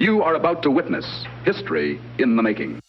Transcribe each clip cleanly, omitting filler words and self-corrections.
You are about to witness history in the making.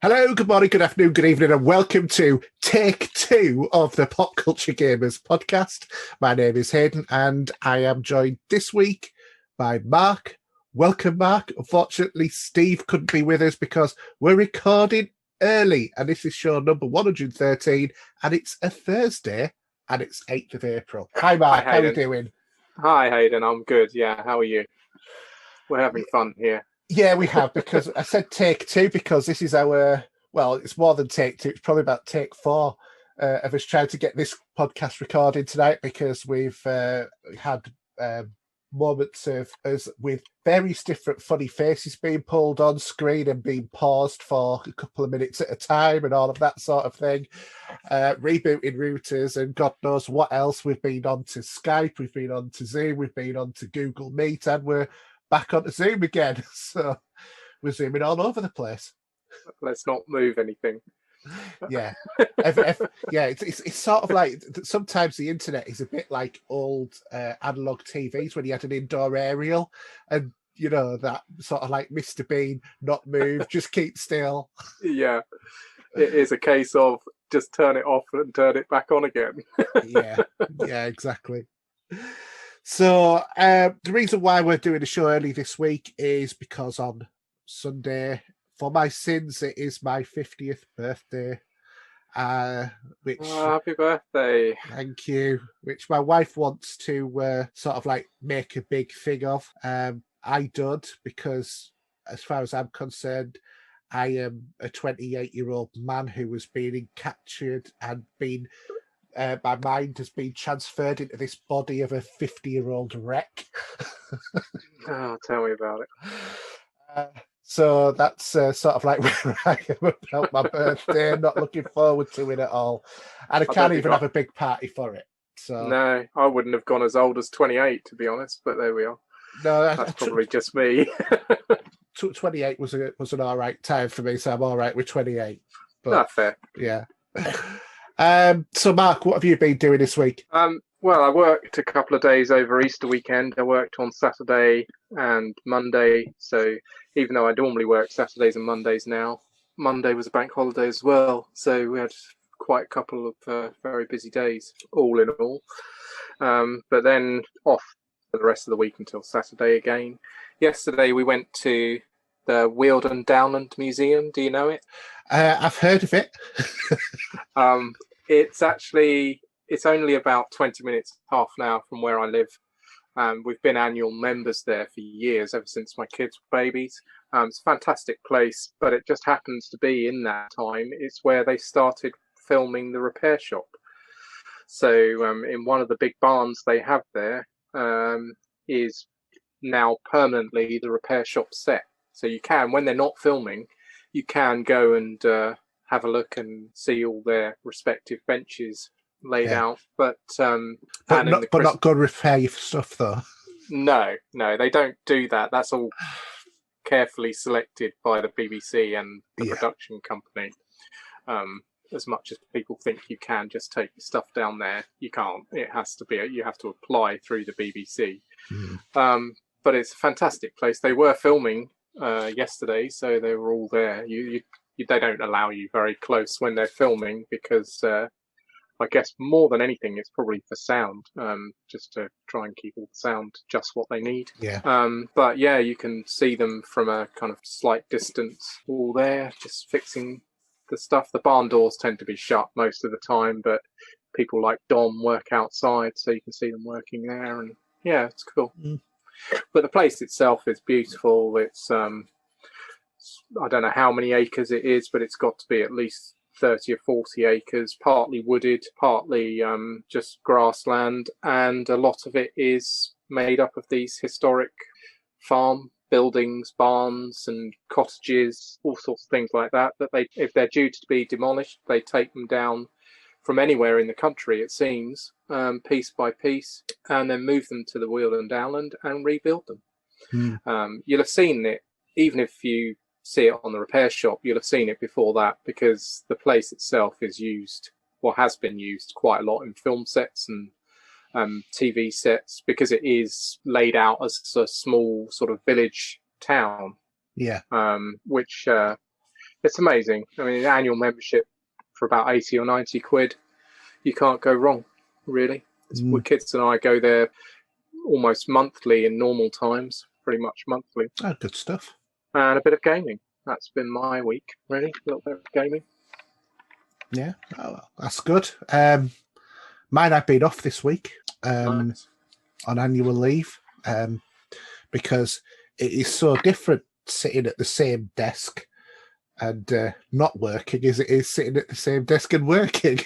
Hello, good morning, good afternoon, good evening, and welcome to Take 2 of the Pop Culture Gamers podcast. My name is Hayden, and I am joined this week by Mark. Welcome, Mark. Unfortunately, Steve couldn't be with us because we're recording early, and this is show number 113, and it's a Thursday, and it's 8th of April. Hi, Mark. Hi, how are you doing? Hi, Hayden. I'm good. Yeah, how are you? We're having fun here. Yeah, we have, because I said take 2 because this is our, well, it's more than take 2. It's probably about take 4 of us trying to get this podcast recorded tonight, because we've had moments of us with various different funny faces being pulled on screen and being paused for a couple of minutes at a time and all of that sort of thing. Rebooting routers and God knows what else. We've been on to Skype, we've been on to Zoom, we've been on to Google Meet, and we're back onto Zoom again. So we're zooming all over the place. Let's not move anything. Yeah. Yeah, it's sort of like sometimes the internet is a bit like old analog TVs when you had an indoor aerial, and you know, that sort of like Mr. Bean, not move, just keep still. Yeah, it is a case of just turn it off and turn it back on again. Yeah, exactly. So the reason why we're doing a show early this week is because on Sunday, for my sins, it is my 50th birthday. Which happy birthday. Thank you. Which my wife wants to sort of like make a big thing of. I don't, because as far as I'm concerned, I am a 28-year-old man who was being captured and been my mind has been transferred into this body of a 50-year-old wreck. Oh, tell me about it. So that's sort of like where I am about my birthday. Not looking forward to it at all. And I can't even have a big party for it. So no, I wouldn't have gone as old as 28, to be honest, but there we are. No, that's probably just me. 28 was an all right time for me, so I'm all right with 28. But, that's fair. Yeah. So, Mark, what have you been doing this week? Well, I worked a couple of days over Easter weekend. I worked on Saturday and Monday. So even though I normally work Saturdays and Mondays now, Monday was a bank holiday as well. So we had quite a couple of very busy days, all in all. But then off for the rest of the week until Saturday again. Yesterday we went to the Endowment Museum. Do you know it? I've heard of it. It's only about 20 minutes, half an hour from where I live. We've been annual members there for years, ever since my kids were babies. It's a fantastic place, but it just happens to be in that time. It's where they started filming the repair shop. So in one of the big barns they have there is now permanently the repair shop set. So you can, when they're not filming, you can go and have a look and see all their respective benches laid out. But not go repair your stuff, though. No, they don't do that. That's all carefully selected by the BBC and the production company. As much as people think you can just take your stuff down there, you can't. It has to be. You have to apply through the BBC. But it's a fantastic place. They were filming yesterday, so they were all there. They don't allow you very close when they're filming because I guess more than anything, it's probably for sound, just to try and keep all the sound just what they need. Yeah. But yeah, you can see them from a kind of slight distance, all there, just fixing the stuff. The barn doors tend to be shut most of the time, but people like Dom work outside, so you can see them working there, and yeah, it's cool. But the place itself is beautiful. It's I don't know how many acres it is, but it's got to be at least 30 or 40 acres, partly wooded, partly just grassland, and a lot of it is made up of these historic farm buildings, barns and cottages, all sorts of things like that, that they, if they're due to be demolished, they take them down from anywhere in the country, it seems, piece by piece, and then move them to the Weald and Downland and rebuild them. You'll have seen it, even if you see it on the repair shop, you'll have seen it before that, because the place itself is used, or has been used quite a lot in film sets and TV sets, because it is laid out as a small sort of village town. Yeah. Which it's amazing. I mean, an annual membership for about 80 or 90 quid, you can't go wrong, really. My kids and I go there almost monthly in normal times, pretty much monthly. Oh, good stuff. And a bit of gaming. That's been my week, really. A little bit of gaming. Yeah, oh, well, that's good. Mine, I've been off this week Nice. on annual leave because it is so different sitting at the same desk and not working as it is sitting at the same desk and working.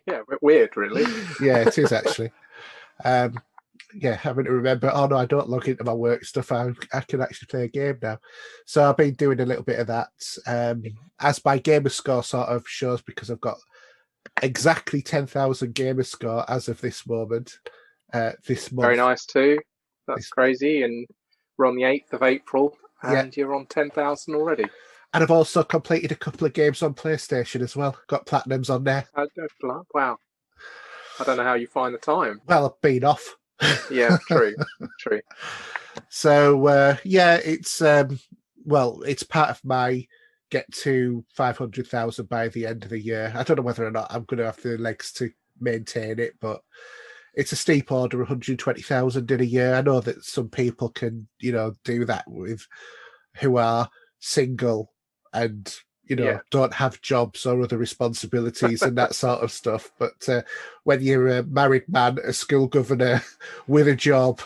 Yeah, a bit weird, really. Yeah, it is actually. Yeah, having to remember, oh no, I don't log into my work stuff. I can actually play a game now. So I've been doing a little bit of that. As my gamer score sort of shows, because I've got exactly 10,000 gamer score as of this moment. This month. Very nice too. That's crazy. And we're on the 8th of April and you're on 10,000 already. And I've also completed a couple of games on PlayStation as well. Got platinums on there. Wow. I don't know how you find the time. Well, I've been off. Yeah, true. So, it's it's part of my get to 500,000 by the end of the year. I don't know whether or not I'm going to have the legs to maintain it, but it's a steep order, 120,000 in a year. I know that some people can, do that with who are single and, don't have jobs or other responsibilities and that sort of stuff. But when you're a married man, a school governor with a job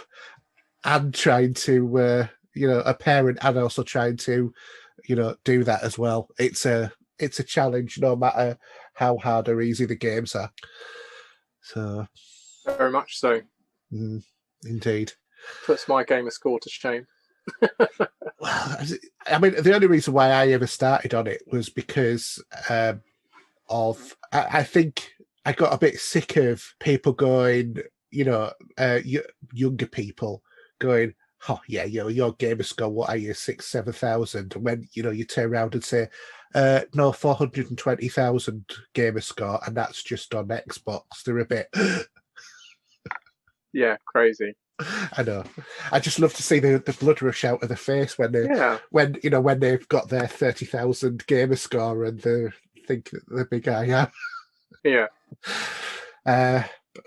and trying to, a parent and also trying to, do that as well, it's a challenge no matter how hard or easy the games are. So very much so. Indeed. Puts my gamer score to shame. Well, I mean, the only reason why I ever started on it was because I think I got a bit sick of people going, younger people going, oh yeah, your gamer score, what are you, 6,000-7,000? And when you turn around and say, no, 420,000 gamer score, and that's just on Xbox, they're a bit crazy. I know. I just love to see the blood rush out of the face when when they've got their 30,000 gamer score and they think that they're big I am. Yeah.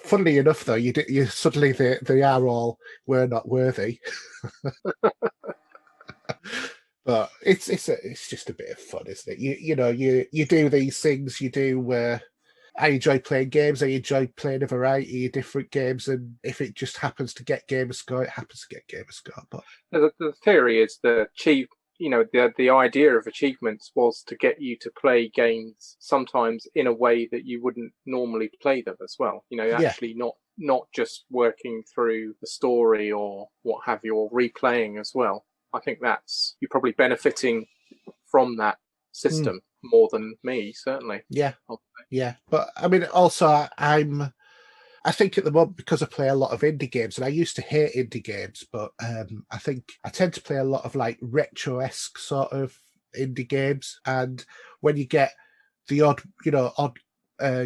Funnily enough, though, you suddenly they are all we're not worthy. But it's just a bit of fun, isn't it? You do these things. You do. I enjoy playing games. I enjoy playing a variety of different games, and if it just happens to get gamer score, it happens to get gamer score. But the theory is the idea of achievements was to get you to play games sometimes in a way that you wouldn't normally play them as well. Actually not just working through the story or what have you, or replaying as well. I think you're probably benefiting from that system more than me, certainly. Yeah. But I mean, also I think at the moment, because I play a lot of indie games, and I used to hate indie games, but I think I tend to play a lot of like retro-esque sort of indie games. And when you get the odd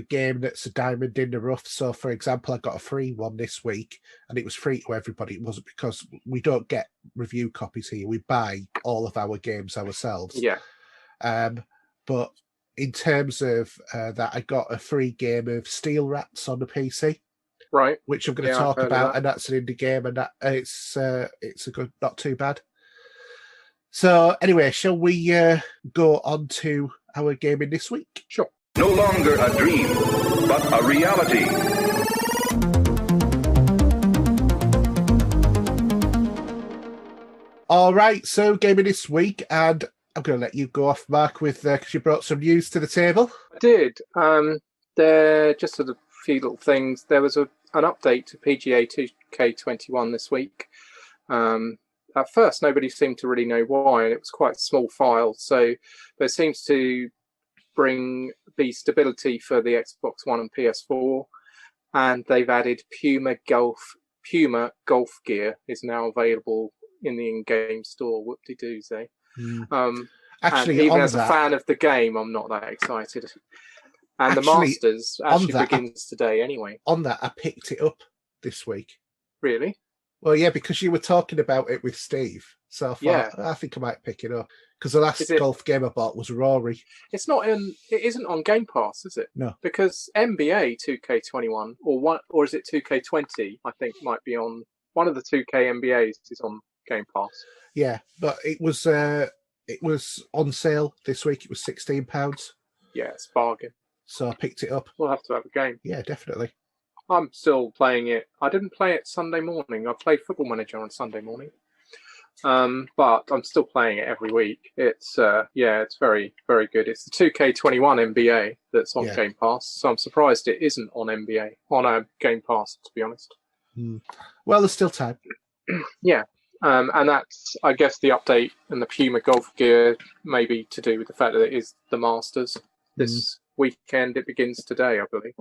game that's a diamond in the rough. So, for example, I got a free one this week, and it was free to everybody. It wasn't because we don't get review copies here. We buy all of our games ourselves. Yeah. But in terms of that, I got a free game of Steel Rats on the PC. Right, which I'm going to talk about, and that's an indie game, and that it's a good, not too bad. So anyway, shall we go on to our gaming this week? Sure. No longer a dream, but a reality. All right, so gaming this week, and I'm going to let you go off, Mark, with because you brought some news to the table. I did. There just a few little things. There was an update to PGA 2K21 this week. at first nobody seemed to really know why, and it was quite a small file. So there seems to bring the stability for the Xbox One and PS4, and they've added Puma golf gear is now available in the in-game store. Whoop-de-doos, eh? Actually, and even on as that, a fan of the game, I'm not that excited. And Actually, the Masters actually begins today anyway. on that, I picked it up this week. Really? Well, yeah, because you were talking about it with Steve, so I thought I think I might pick it up because the last golf game I bought was Rory. It's not in. It isn't on Game Pass, is it? No, because NBA 2K21 or is it 2K20? I think might be on one of the 2K NBAs is on Game Pass. Yeah, but it was on sale this week. It was £16. Yeah, it's a bargain. So I picked it up. We'll have to have a game. Yeah, definitely. I'm still playing it. I didn't play it Sunday morning. I played Football Manager on Sunday morning. But I'm still playing it every week. It's it's very, very good. It's the 2K21 NBA that's on Game Pass. So I'm surprised it isn't on Game Pass, to be honest. Well, there's still time. Yeah. And that's, I guess, the update and the Puma golf gear may be to do with the fact that it is the Masters this weekend. It begins today, I believe.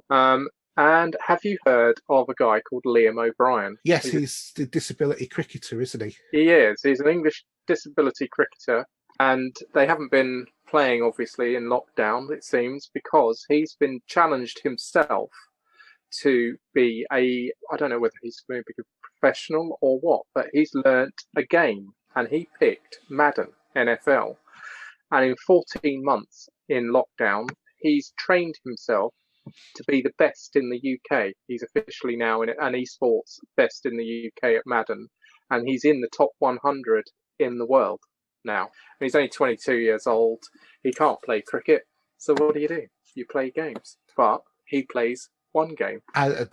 And have you heard of a guy called Liam O'Brien? Yes, he's the disability cricketer, isn't he? He is. He's an English disability cricketer. And they haven't been playing, obviously, in lockdown, it seems, because he's been challenged himself to be I don't know whether he's going to be a professional or what, but he's learnt a game. And he picked Madden NFL. And in 14 months in lockdown, he's trained himself to be the best in the UK. He's officially now an esports best in the UK at Madden, and he's in the top 100 in the world now. And he's only 22 years old. He can't play cricket, so what do? You play games. But he plays one game. I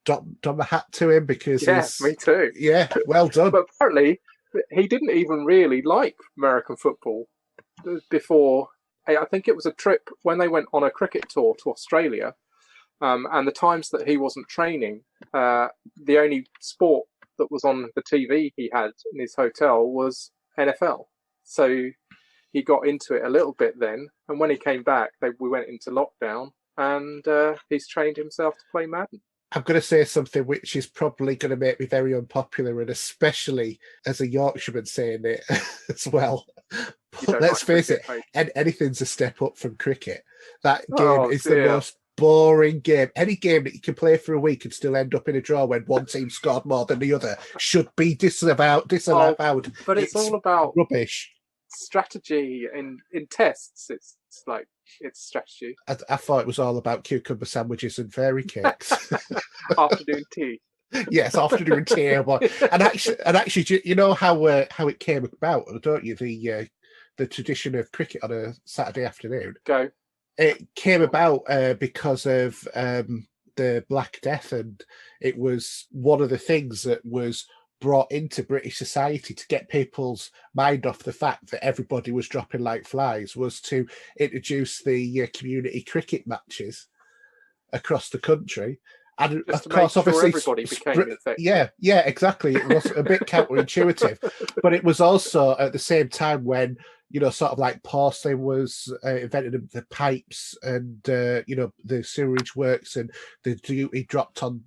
drop my hat to him because me too. Yeah, well done. But apparently, he didn't even really like American football before. I think it was a trip when they went on a cricket tour to Australia, and the times that he wasn't training, the only sport that was on the TV he had in his hotel was NFL. So he got into it a little bit then, and when he came back, we went into lockdown, and he's trained himself to play Madden. I'm going to say something which is probably going to make me very unpopular, and especially as a Yorkshireman saying it as well. But let's face it, anything's a step up from cricket. That game is the most boring game. Any game that you can play for a week and still end up in a draw when one team scored more than the other should be disallowed. But it's all about rubbish strategy in tests. It's strategy. I thought it was all about cucumber sandwiches and fairy cakes. Afternoon tea. Yes, afternoon tea. And actually, you know how it came about, don't you? The tradition of cricket on a Saturday afternoon. Go. It came about because of the Black Death, and it was one of the things that was brought into British society to get people's mind off the fact that everybody was dropping like flies, was to introduce the community cricket matches across the country. And just of course, obviously, everybody became infected. Yeah, exactly. It was a bit counterintuitive, but it was also at the same time when, sort of like porcelain was invented, the pipes and, the sewerage works and the duty dropped on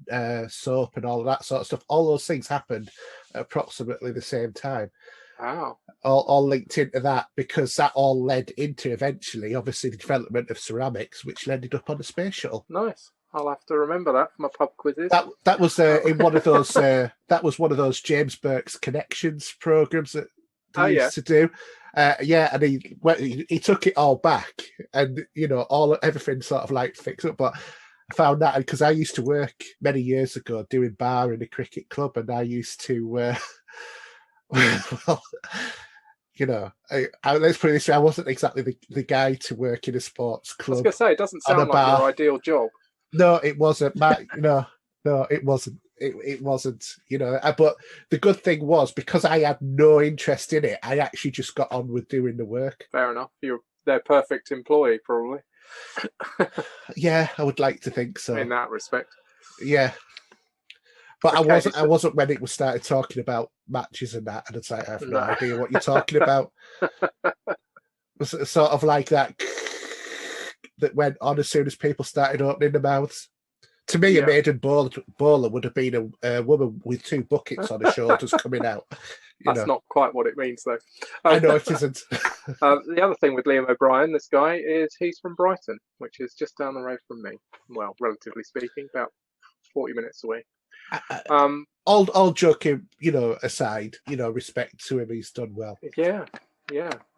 soap and all of that sort of stuff. All those things happened at approximately the same time. Wow. All linked into that, because that all led into eventually, obviously, the development of ceramics, which ended up on a space shuttle. Nice. I'll have to remember that for my pub quizzes. That was in one of those. That was one of those James Burke's Connections programs that he used to do. And he took it all back, and everything sort of like fixed up. But I found that because I used to work many years ago doing bar in a cricket club, and I used to. Well, let's put it this way: I wasn't exactly the guy to work in a sports club. I was going to say, it doesn't sound like your ideal job. No, it wasn't. No, it wasn't. It wasn't. But the good thing was, because I had no interest in it, I actually just got on with doing the work. Fair enough. You're their perfect employee, probably. Yeah, I would like to think so. In that respect. Yeah. But Okay, I wasn't when it was started talking about matches and that, and it's like, I have no No. idea what you're talking about. It was sort of like that that went on as soon as people started opening their mouths. To me, Yeah. a maiden bowler would have been a woman with 2 buckets on her shoulders coming out. That's not quite what it means, though. I know it isn't. The other thing with Liam O'Brien, this guy, is he's from Brighton, which is just down the road from me. Well, relatively speaking, about 40 minutes away. All joking, aside, respect to him, he's done well. Yeah.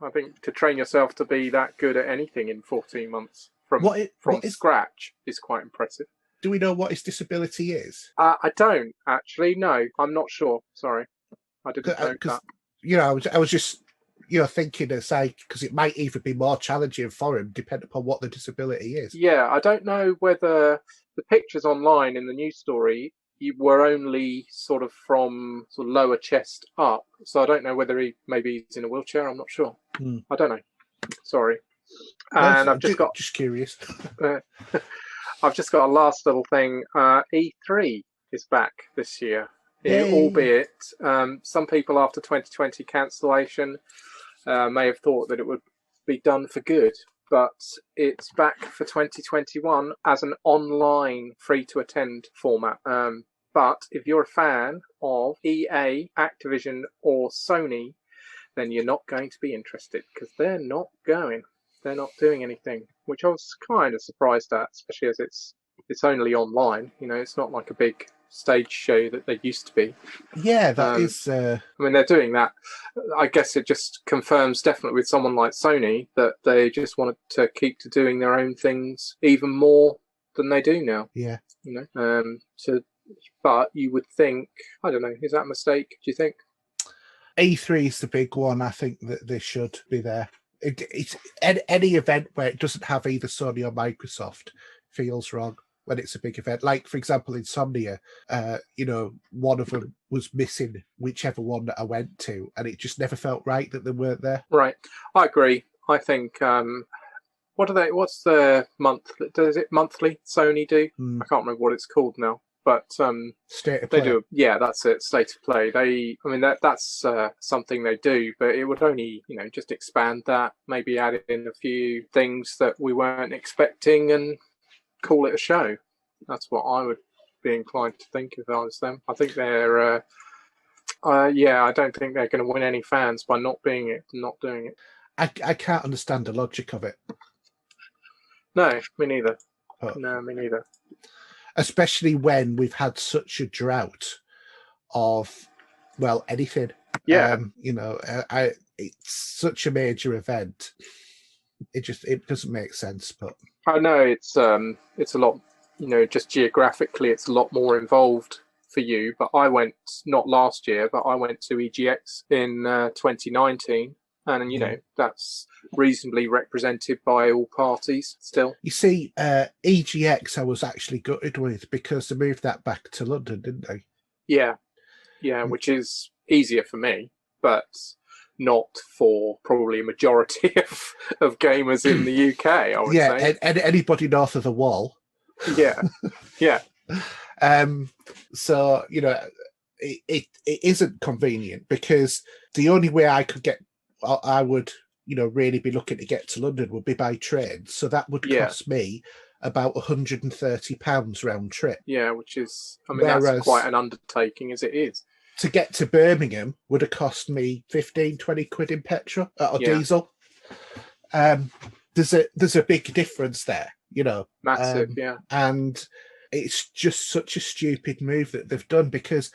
I think to train yourself to be that good at anything in 14 months from scratch is quite impressive. Do we know what his disability is? I don't actually. No, I'm not sure. Sorry, I didn't know that. I was just thinking aside because it might even be more challenging for him, depending upon what the disability is. Yeah, I don't know whether the pictures online in the news story were only sort of from sort of lower chest up. So I don't know whether maybe he's in a wheelchair. I'm not sure. I don't know. Sorry. And I've just curious. I've just got a last little thing. E3 is back this year, albeit some people after 2020 cancellation may have thought that it would be done for good, but it's back for 2021 as an online free-to-attend format. But if you're a fan of EA, Activision, or Sony, then you're not going to be interested because they're not going. They're not doing anything, which I was kind of surprised at, especially as it's only online. It's not like a big stage show that they used to be. Yeah, that is. I mean, they're doing that. I guess it just confirms definitely with someone like Sony that they just wanted to keep to doing their own things even more than they do now. Yeah. But you would think, I don't know, is that a mistake? Do you think? E3 is the big one. I think that they should be there. It's any event where it doesn't have either Sony or Microsoft feels wrong when it's a big event. Like, for example, Insomnia, one of them was missing whichever one that I went to, and it just never felt right that they weren't there. Right. I agree. I think, what's the month? Does it monthly Sony do? I can't remember what it's called now. But State of Play. They do, yeah, that's it. State of Play. That's something they do, but it would only, just expand that, maybe add in a few things that we weren't expecting, and call it a show. That's what I would be inclined to think if I was them. I think they're, I don't think they're going to win any fans by not doing it. I can't understand the logic of it. No, me neither. No, me neither. Especially when we've had such a drought of, anything. Yeah. It's such a major event. It doesn't make sense, but I know it's a lot, just geographically, it's a lot more involved for you. But I went, not last year, but I went to EGX in 2019. And, that's reasonably represented by all parties still. You see, EGX I was actually gutted with because they moved that back to London, didn't they? Yeah, which is easier for me, but not for probably a majority of gamers in the UK, I would say. And anybody north of the wall. Yeah. So, it isn't convenient because the only way I would, really be looking to get to London would be by train. So that would cost me about £130 round trip. Yeah, which is, that's quite an undertaking as it is. To get to Birmingham would have cost me 15-20 quid in petrol or diesel. There's a big difference there, Massive, and it's just such a stupid move that they've done because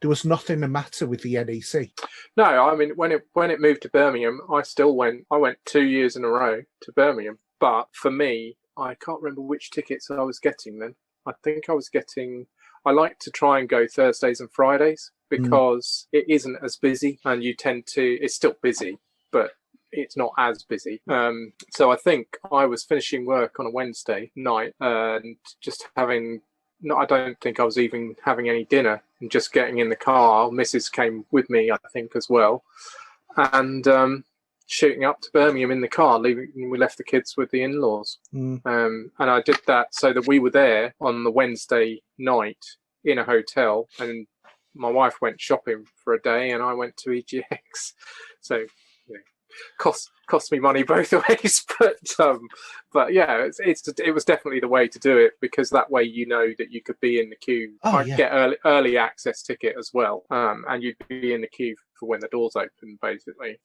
there was nothing the matter with the NEC. No, when it moved to Birmingham, I still went. I went 2 years in a row to Birmingham. But for me, I can't remember which tickets I was getting then. I think I was getting. I like to try and go Thursdays and Fridays because it isn't as busy, and you tend to. It's still busy, but it's not as busy. So I think I was finishing work on a Wednesday night and just having. No, I don't think I was even having any dinner and just getting in the car. Mrs. came with me, I think, as well. And shooting up to Birmingham in the car, we left the kids with the in-laws. And I did that so that we were there on the Wednesday night in a hotel, and my wife went shopping for a day, and I went to EGX. So, cost me money both ways, but yeah, it was definitely the way to do it, because that way that you could be in the queue. I'd get early access ticket as well, and you'd be in the queue for when the doors open, basically.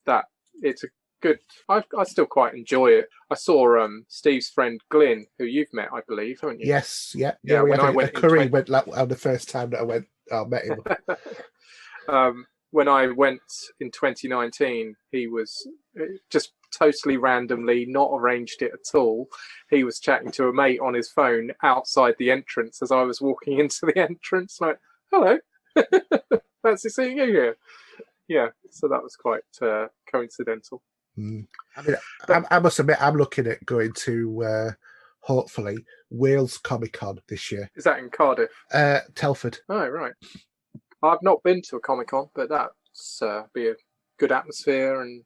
That it's a good. I still quite enjoy it. I saw Steve's friend Glyn, who you've met, I believe, haven't you? Yes, yeah. When I went, Curry went on the first time that I met him. When I went in 2019, he was just totally randomly, not arranged it at all. He was chatting to a mate on his phone outside the entrance as I was walking into the entrance. Like, hello, fancy seeing you here. Yeah, so that was quite coincidental. I mean, I must admit, I'm looking at going to hopefully Wales Comic Con this year. Is that in Cardiff? Telford. Oh, right. I've not been to a Comic Con, but that's be a good atmosphere, and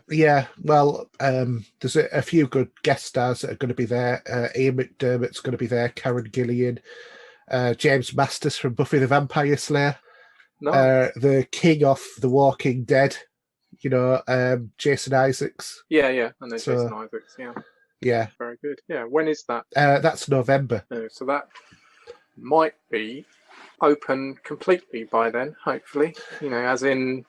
yeah. Well, there's a few good guest stars that are going to be there. Ian McDermott's going to be there. Karen Gillian, James Masters from Buffy the Vampire Slayer, the king of The Walking Dead. Jason Isaacs. Yeah, I know Jason Isaacs. Yeah, very good. Yeah, when is that? That's November. So that might be open completely by then, hopefully. As in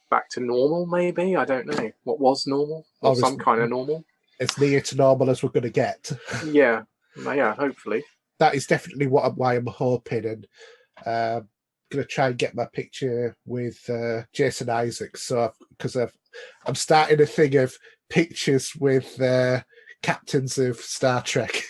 back to normal, maybe. I don't know what was normal, or some kind of normal. As near to normal as we're going to get. Yeah, hopefully. That is definitely why I'm hoping, and going to try and get my picture with Jason Isaacs. So, because I'm starting a thing of pictures with captains of Star Trek.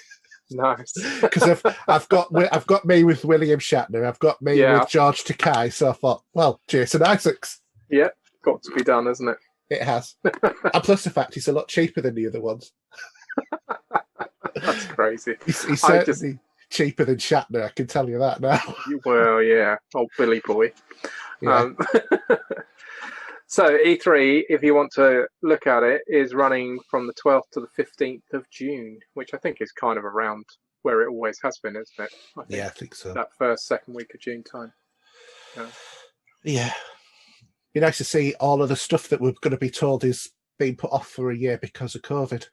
Nice. Because I've got me with William Shatner, I've got me with George Takei, so I thought, well, Jason Isaacs. Yeah, got to be done, hasn't it? It has. And plus the fact he's a lot cheaper than the other ones. That's crazy. He's certainly cheaper than Shatner, I can tell you that now. Well, yeah, old Billy boy. Yeah. So E3, if you want to look at it, is running from the 12th to the 15th of June, which I think is kind of around where it always has been, isn't it? I think so. That second week of June time. Yeah. Be nice to see all of the stuff that we're going to be told is being put off for a year because of COVID.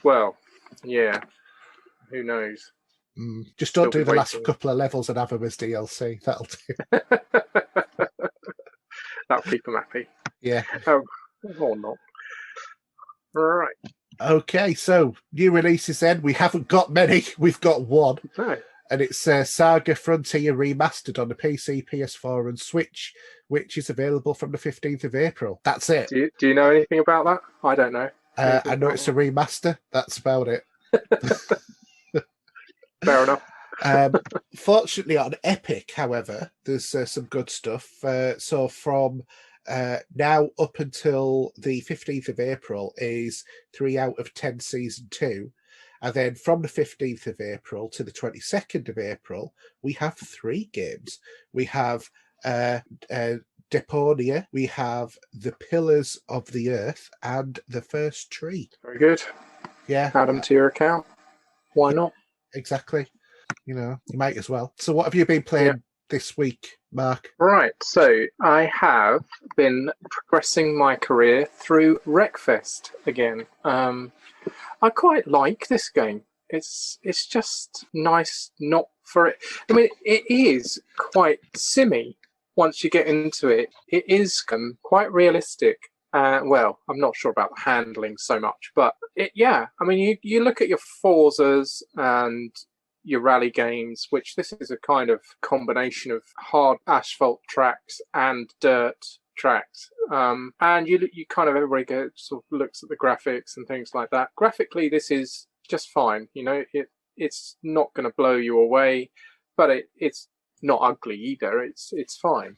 Well, yeah. Who knows? Just don't do the last couple of levels and have them as DLC. That'll do. That'll keep them happy. Yeah. Or not. Right. Okay, so new releases then. We haven't got many. We've got one. No. And it's Saga Frontier Remastered on the PC, PS4 and Switch, which is available from the 15th of April. That's it. Do you know anything about that? I don't know. I know it's a remaster. That's about it. Fair enough. Fortunately, on Epic, however, there's some good stuff. So from now up until the 15th of April is 3 out of 10 Season 2. And then from the 15th of April to the 22nd of April, we have 3 games. We have Deponia, we have The Pillars of the Earth, and The First Tree. Very good. Yeah. Add them to your account. Why not? Exactly. You might as well. So what have you been playing this week, Mark? Right. So I have been progressing my career through Wreckfest again. I quite like this game. It's just nice not for it. I mean, it is quite simmy once you get into it. It is quite realistic. Well, I'm not sure about the handling so much, but I mean, you look at your Forzas and your rally games, which this is a kind of combination of hard asphalt tracks and dirt tracks, and you kind of, everybody sort of looks at the graphics and things like that. Graphically, this is just fine. It's not going to blow you away, but it's not ugly either. It's fine.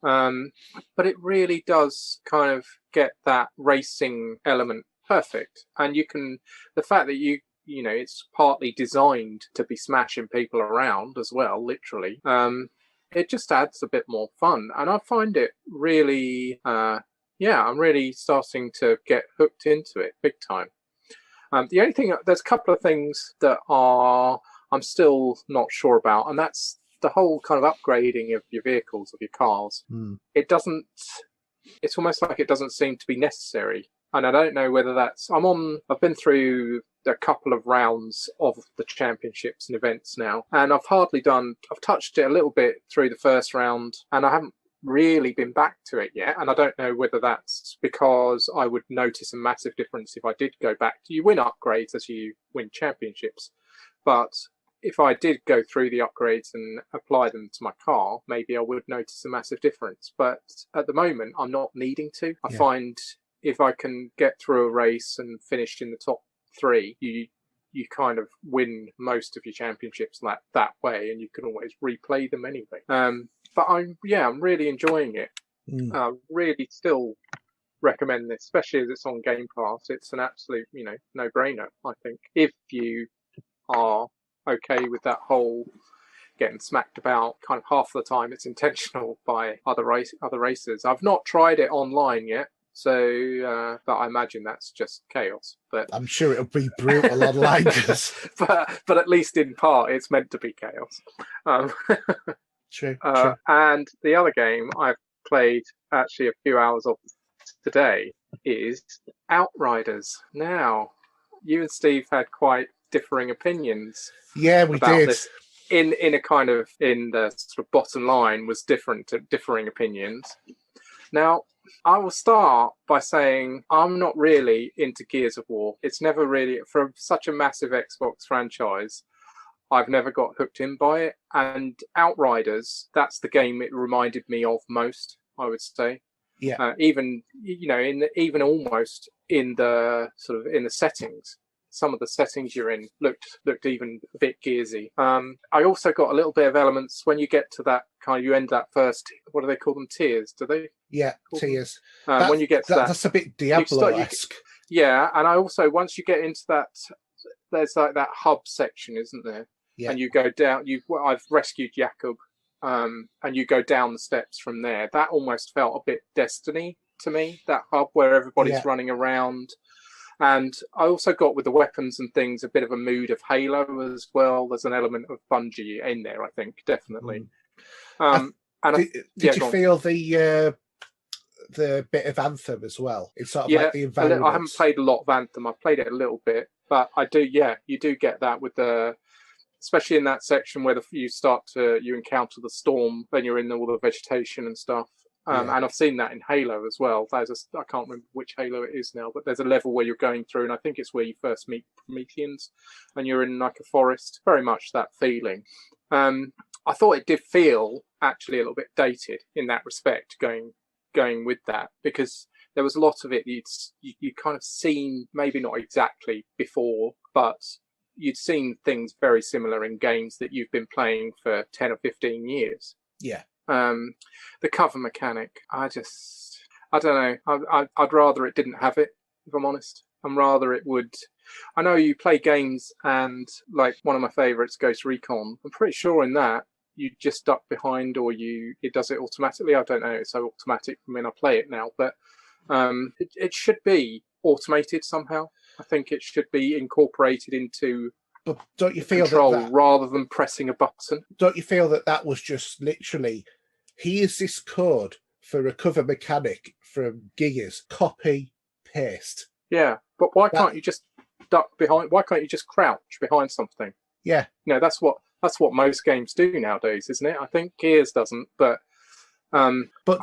But it really does kind of get that racing element perfect, and the fact that it's partly designed to be smashing people around as well, literally. It just adds a bit more fun, and I find it really, I'm really starting to get hooked into it big time. The only thing, there's a couple of things that are I'm still not sure about, and that's the whole kind of upgrading of your vehicles, of your cars. It doesn't. It's almost like it doesn't seem to be necessary, and I don't know whether that's. I've been through a couple of rounds of the championships and events now, and I've touched it a little bit through the first round, and I haven't really been back to it yet. And I don't know whether that's because I would notice a massive difference if I did go back to. You win upgrades as you win championships, but if I did go through the upgrades and apply them to my car, maybe I would notice a massive difference. But at the moment, I'm not needing to. I find if I can get through a race and finish in the top 3, you kind of win most of your championships that way, and you can always replay them anyway. But I'm really enjoying it. Really still recommend this, especially as it's on Game Pass. It's an absolute, no-brainer, I think. If you are okay with that whole getting smacked about, kind of half the time it's intentional by other racers. I've not tried it online yet, so but I imagine that's just chaos. But I'm sure it'll be brutal online. but at least in part it's meant to be chaos. True. And the other game I've played actually a few hours of today is Outriders. Now, you and Steve had quite differing opinions. Yeah, we did. This. In the sort of bottom line was differing opinions. Now, I will start by saying I'm not really into Gears of War. It's never really, for such a massive Xbox franchise, I've never got hooked in by it. And Outriders, that's the game it reminded me of most, I would say. Yeah. Even almost in the sort of in the settings. Some of the settings you're in looked even a bit Gearsy. I also got a little bit of elements when you get to that you end that first, what do they call them, tiers, do they? Yeah, tiers. When you get to that's a bit Diablo-esque. Yeah, and I also, once you get into that, there's like that hub section, isn't there? Yeah. And you go down, I've rescued Jakob, and you go down the steps from there. That almost felt a bit Destiny to me, that hub where everybody's running around. And I also got, with the weapons and things, a bit of a mood of Halo as well. There's an element of Bungie in there, I think, definitely. Did you feel the bit of Anthem as well? It's sort of like the environment. I haven't played a lot of Anthem. I've played it a little bit, but I do. Yeah, you do get that with especially in that section where you encounter the storm, then you're in all the vegetation and stuff. And I've seen that in Halo as well. I can't remember which Halo it is now, but there's a level where you're going through, and I think it's where you first meet Prometheans, and you're in like a forest. Very much that feeling. I thought it did feel actually a little bit dated in that respect, going with that, because there was a lot of it you kind of seen, maybe not exactly before, but you'd seen things very similar in games that you've been playing for 10 or 15 years. Yeah. The cover mechanic, I don't know. I'd rather it didn't have it, if I'm honest. Rather it would. I know you play games, and like one of my favourites, Ghost Recon. I'm pretty sure in that you just duck behind, or it does it automatically. I don't know. It's so automatic when I play it now, but it should be automated somehow. I think it should be incorporated into. But don't you feel control rather than pressing a button? Don't you feel that was just literally, here's this code for a cover mechanic from Gears, copy, paste. Yeah, but why can't you just duck behind? Why can't you just crouch behind something? Yeah, that's what most games do nowadays, isn't it? I think Gears doesn't, but I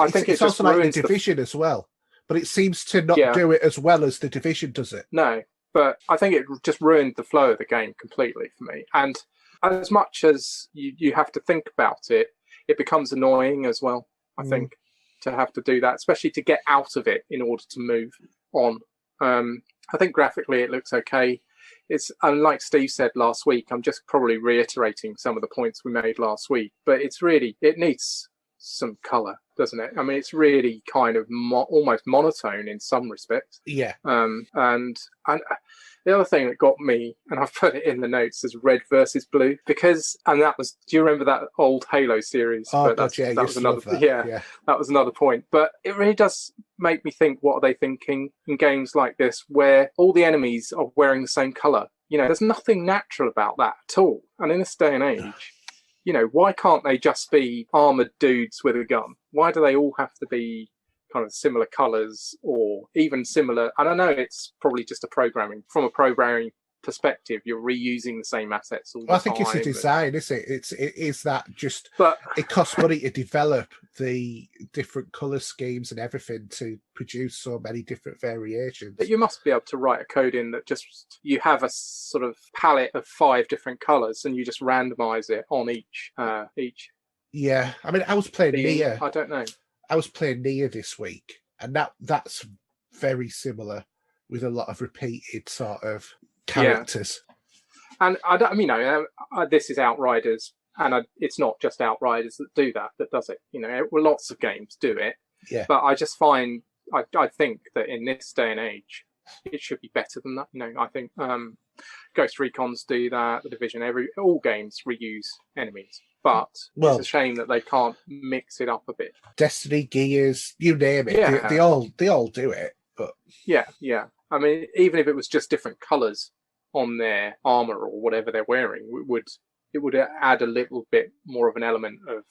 think it's also like the Division as well. But it seems to not do it as well as the Division does it. No. But I think it just ruined the flow of the game completely for me. And as much as you have to think about it, it becomes annoying as well, I think, to have to do that, especially to get out of it in order to move on. I think graphically it looks okay. It's, and like Steve said last week, I'm just probably reiterating some of the points we made last week, but it needs some colour, doesn't it? I mean, it's really kind of almost monotone in some respects. Yeah. And the other thing that got me, and I've put it in the notes, is red versus blue, because, and that was, do you remember that old Halo series? Oh, but God, that was another, that was another point. But it really does make me think, what are they thinking in games like this, where all the enemies are wearing the same colour? there's nothing natural about that at all. And in this day and age, why can't they just be armored dudes with a gun? Why do they all have to be kind of similar colors or even similar? I don't know. It's probably just from a programming perspective, you're reusing the same assets all the time. I think it's a design, isn't it? It is that just. But it costs money to develop the different color schemes and everything to produce so many different variations. But you must be able to write a code in that just you have a sort of palette of 5 different colors, and you just randomize it on each. Yeah, I mean, I was playing Nier. I don't know. I was playing Nier this week, and that's very similar with a lot of repeated sort of characters. Yeah. And I don't, this is Outriders, and it's not just Outriders that does it. Lots of games do it. Yeah. But I just find, I think that in this day and age, it should be better than that. I think Ghost Recon's do that. The Division, all games reuse enemies. But it's a shame that they can't mix it up a bit. Destiny, Gears, you name it. Yeah. They all do it. But yeah. I mean, even if it was just different colours on their armour or whatever they're wearing, it would add a little bit more of an element of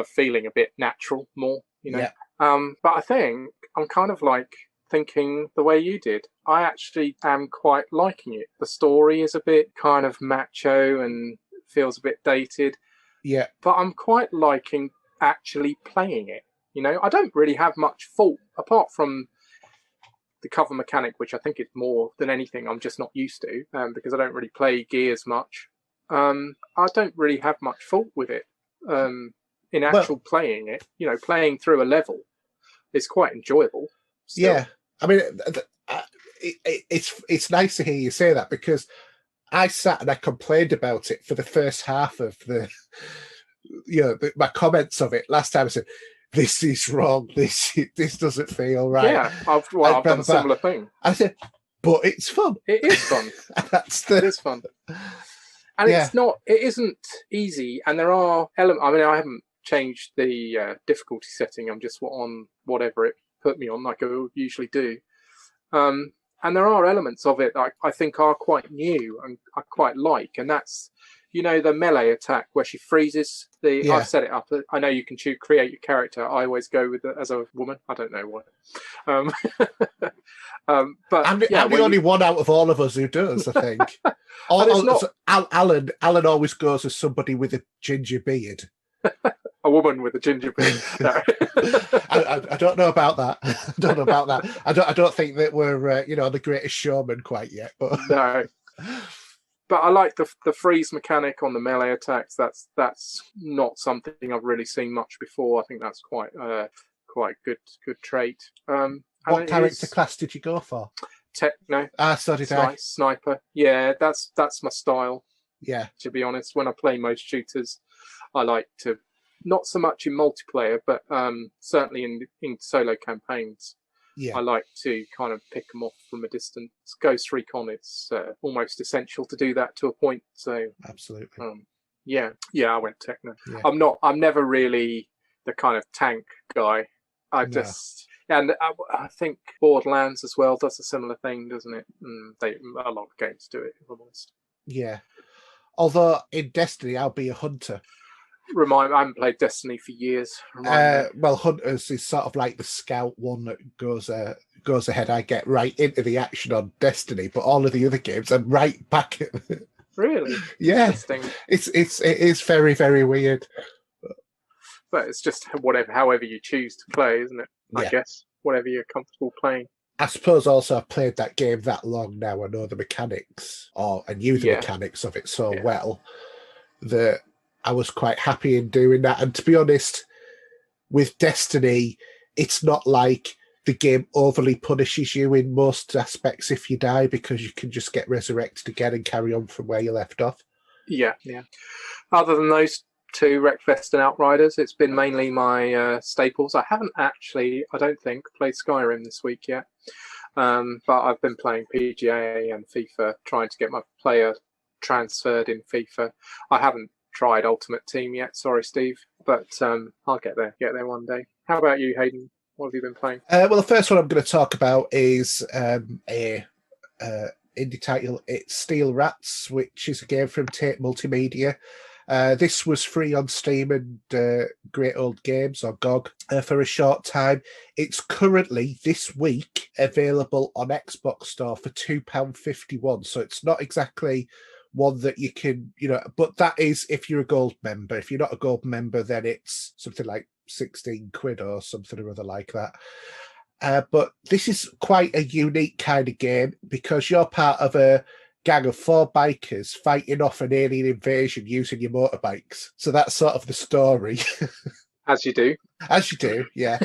feeling a bit natural more, Yeah. But I think I'm kind of like thinking the way you did. I actually am quite liking it. The story is a bit kind of macho and feels a bit dated. Yeah. But I'm quite liking actually playing it. I don't really have much fault apart from the cover mechanic, which I think is more than anything I'm just not used to, because I don't really play Gears much. I don't really have much fault with it. In actual playing it, playing through a level is quite enjoyable. Still. Yeah, I mean, it's nice to hear you say that, because I sat and I complained about it for the first half of my comments of it last time. I said, this is wrong. This doesn't feel right. Yeah, I've done a similar thing. I said, but it's fun. It is fun. It is fun. And it isn't easy. And there are elements. I mean, I haven't changed the difficulty setting. I'm just on whatever it put me on, like I usually do. And there are elements of it that I think are quite new and I quite like. And that's, the melee attack where she freezes I've set it up. I know you can create your character. I always go with it as a woman. I don't know why. But I'm the only one out of all of us who does, I think. Alan always goes as somebody with a ginger beard. A woman with a ginger beard. No. I don't know about that. I don't think that we're the greatest showman quite yet. But no. But I like the freeze mechanic on the melee attacks. That's not something I've really seen much before. I think that's quite good trait. What character class did you go for? Techno. So did I. Sniper. Yeah, that's my style. Yeah. To be honest, when I play most shooters, I like to, not so much in multiplayer, but certainly in solo campaigns. Yeah. I like to kind of pick them off from a distance. Ghost Recon, it's almost essential to do that to a point. So absolutely. I went techno. Yeah. I'm never really the kind of tank guy. I think Borderlands as well does a similar thing, doesn't it? A lot of games do it, if I'm honest. Yeah. Although in Destiny, I'll be a hunter. I haven't played Destiny for years. Hunters is sort of like the scout one that goes ahead. I get right into the action on Destiny, but all of the other games, I'm right back at it. Really? Yeah. It is very, very weird. But it's just however you choose to play, isn't it? I guess whatever you're comfortable playing. I suppose also I've played that game that long now. I know the mechanics, I knew the mechanics of it so well that I was quite happy in doing that. And to be honest, with Destiny, it's not like the game overly punishes you in most aspects if you die, because you can just get resurrected again and carry on from where you left off. Yeah. Other than those two, Wreckfest and Outriders, it's been mainly my staples. I haven't actually, I don't think, played Skyrim this week yet. But I've been playing PGA and FIFA, trying to get my player transferred in FIFA. I haven't tried Ultimate Team yet, sorry Steve, but I'll get there one day. How about you, Hayden? What have you been playing? Well, the first one I'm going to talk about is a indie title. It's Steel Rats, which is a game from Tate Multimedia. This was free on Steam and Great Old Games, or GOG, for a short time. It's currently, this week, available on Xbox Store for £2.51. So it's not exactly one that you can, but that is if you're a gold member. If you're not a gold member, then it's something like 16 quid or something or other like that. But this is quite a unique kind of game because you're part of a gang of 4 bikers fighting off an alien invasion using your motorbikes. So that's sort of the story. As you do. As you do, yeah.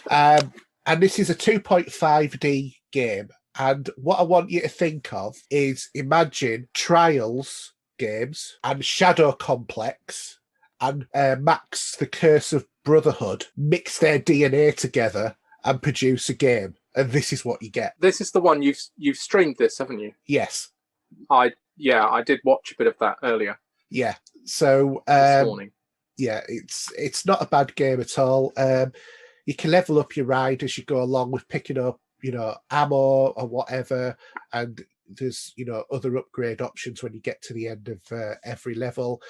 And this is a 2.5D game. And what I want you to think of is imagine Trials games and Shadow Complex and Max, the Curse of Brotherhood, mix their DNA together and produce a game. And this is what you get. This is the one you've streamed this, haven't you? Yes. I did watch a bit of that earlier. Yeah. So this morning. Yeah, it's not a bad game at all. You can level up your ride as you go along with picking up, ammo or whatever, and there's other upgrade options when you get to the end of every level.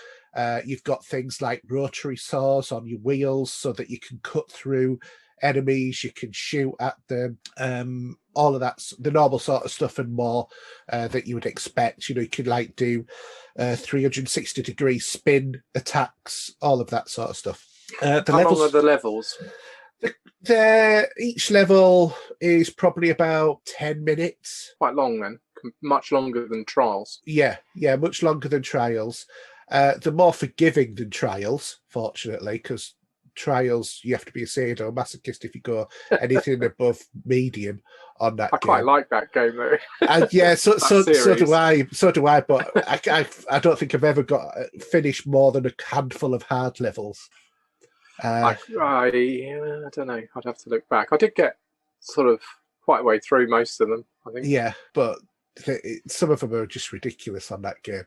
You've got things like rotary saws on your wheels so that you can cut through enemies, you can shoot at them, all of that's the normal sort of stuff and more that you would expect. You can do 360-degree spin attacks, all of that sort of stuff. How long are the levels? Each level is probably about 10 minutes. Quite long then, much longer than Trials. Yeah, much longer than Trials. They're more forgiving than Trials, fortunately, because Trials, you have to be a sadomasochist if you go anything above medium on that game. I quite like that game though. And yeah, so do I. So do I. But I don't think I've ever finished more than a handful of hard levels. I don't know. I'd have to look back. I did get sort of quite a way through most of them, I think. Yeah, but some of them are just ridiculous on that game.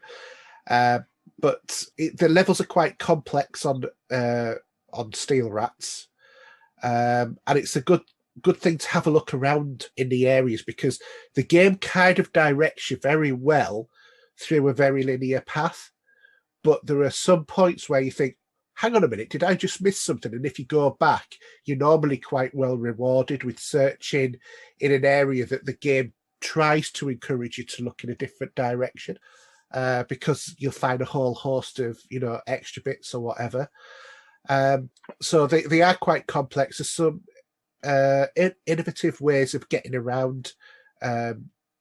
But the levels are quite complex on Steel Rats, and it's a good thing to have a look around in the areas because the game kind of directs you very well through a very linear path, but there are some points where you think, hang on a minute, did I just miss something? And if you go back, you're normally quite well rewarded with searching in an area that the game tries to encourage you to look in a different direction, because you'll find a whole host of extra bits or whatever. So they are quite complex. There's some innovative ways of getting around,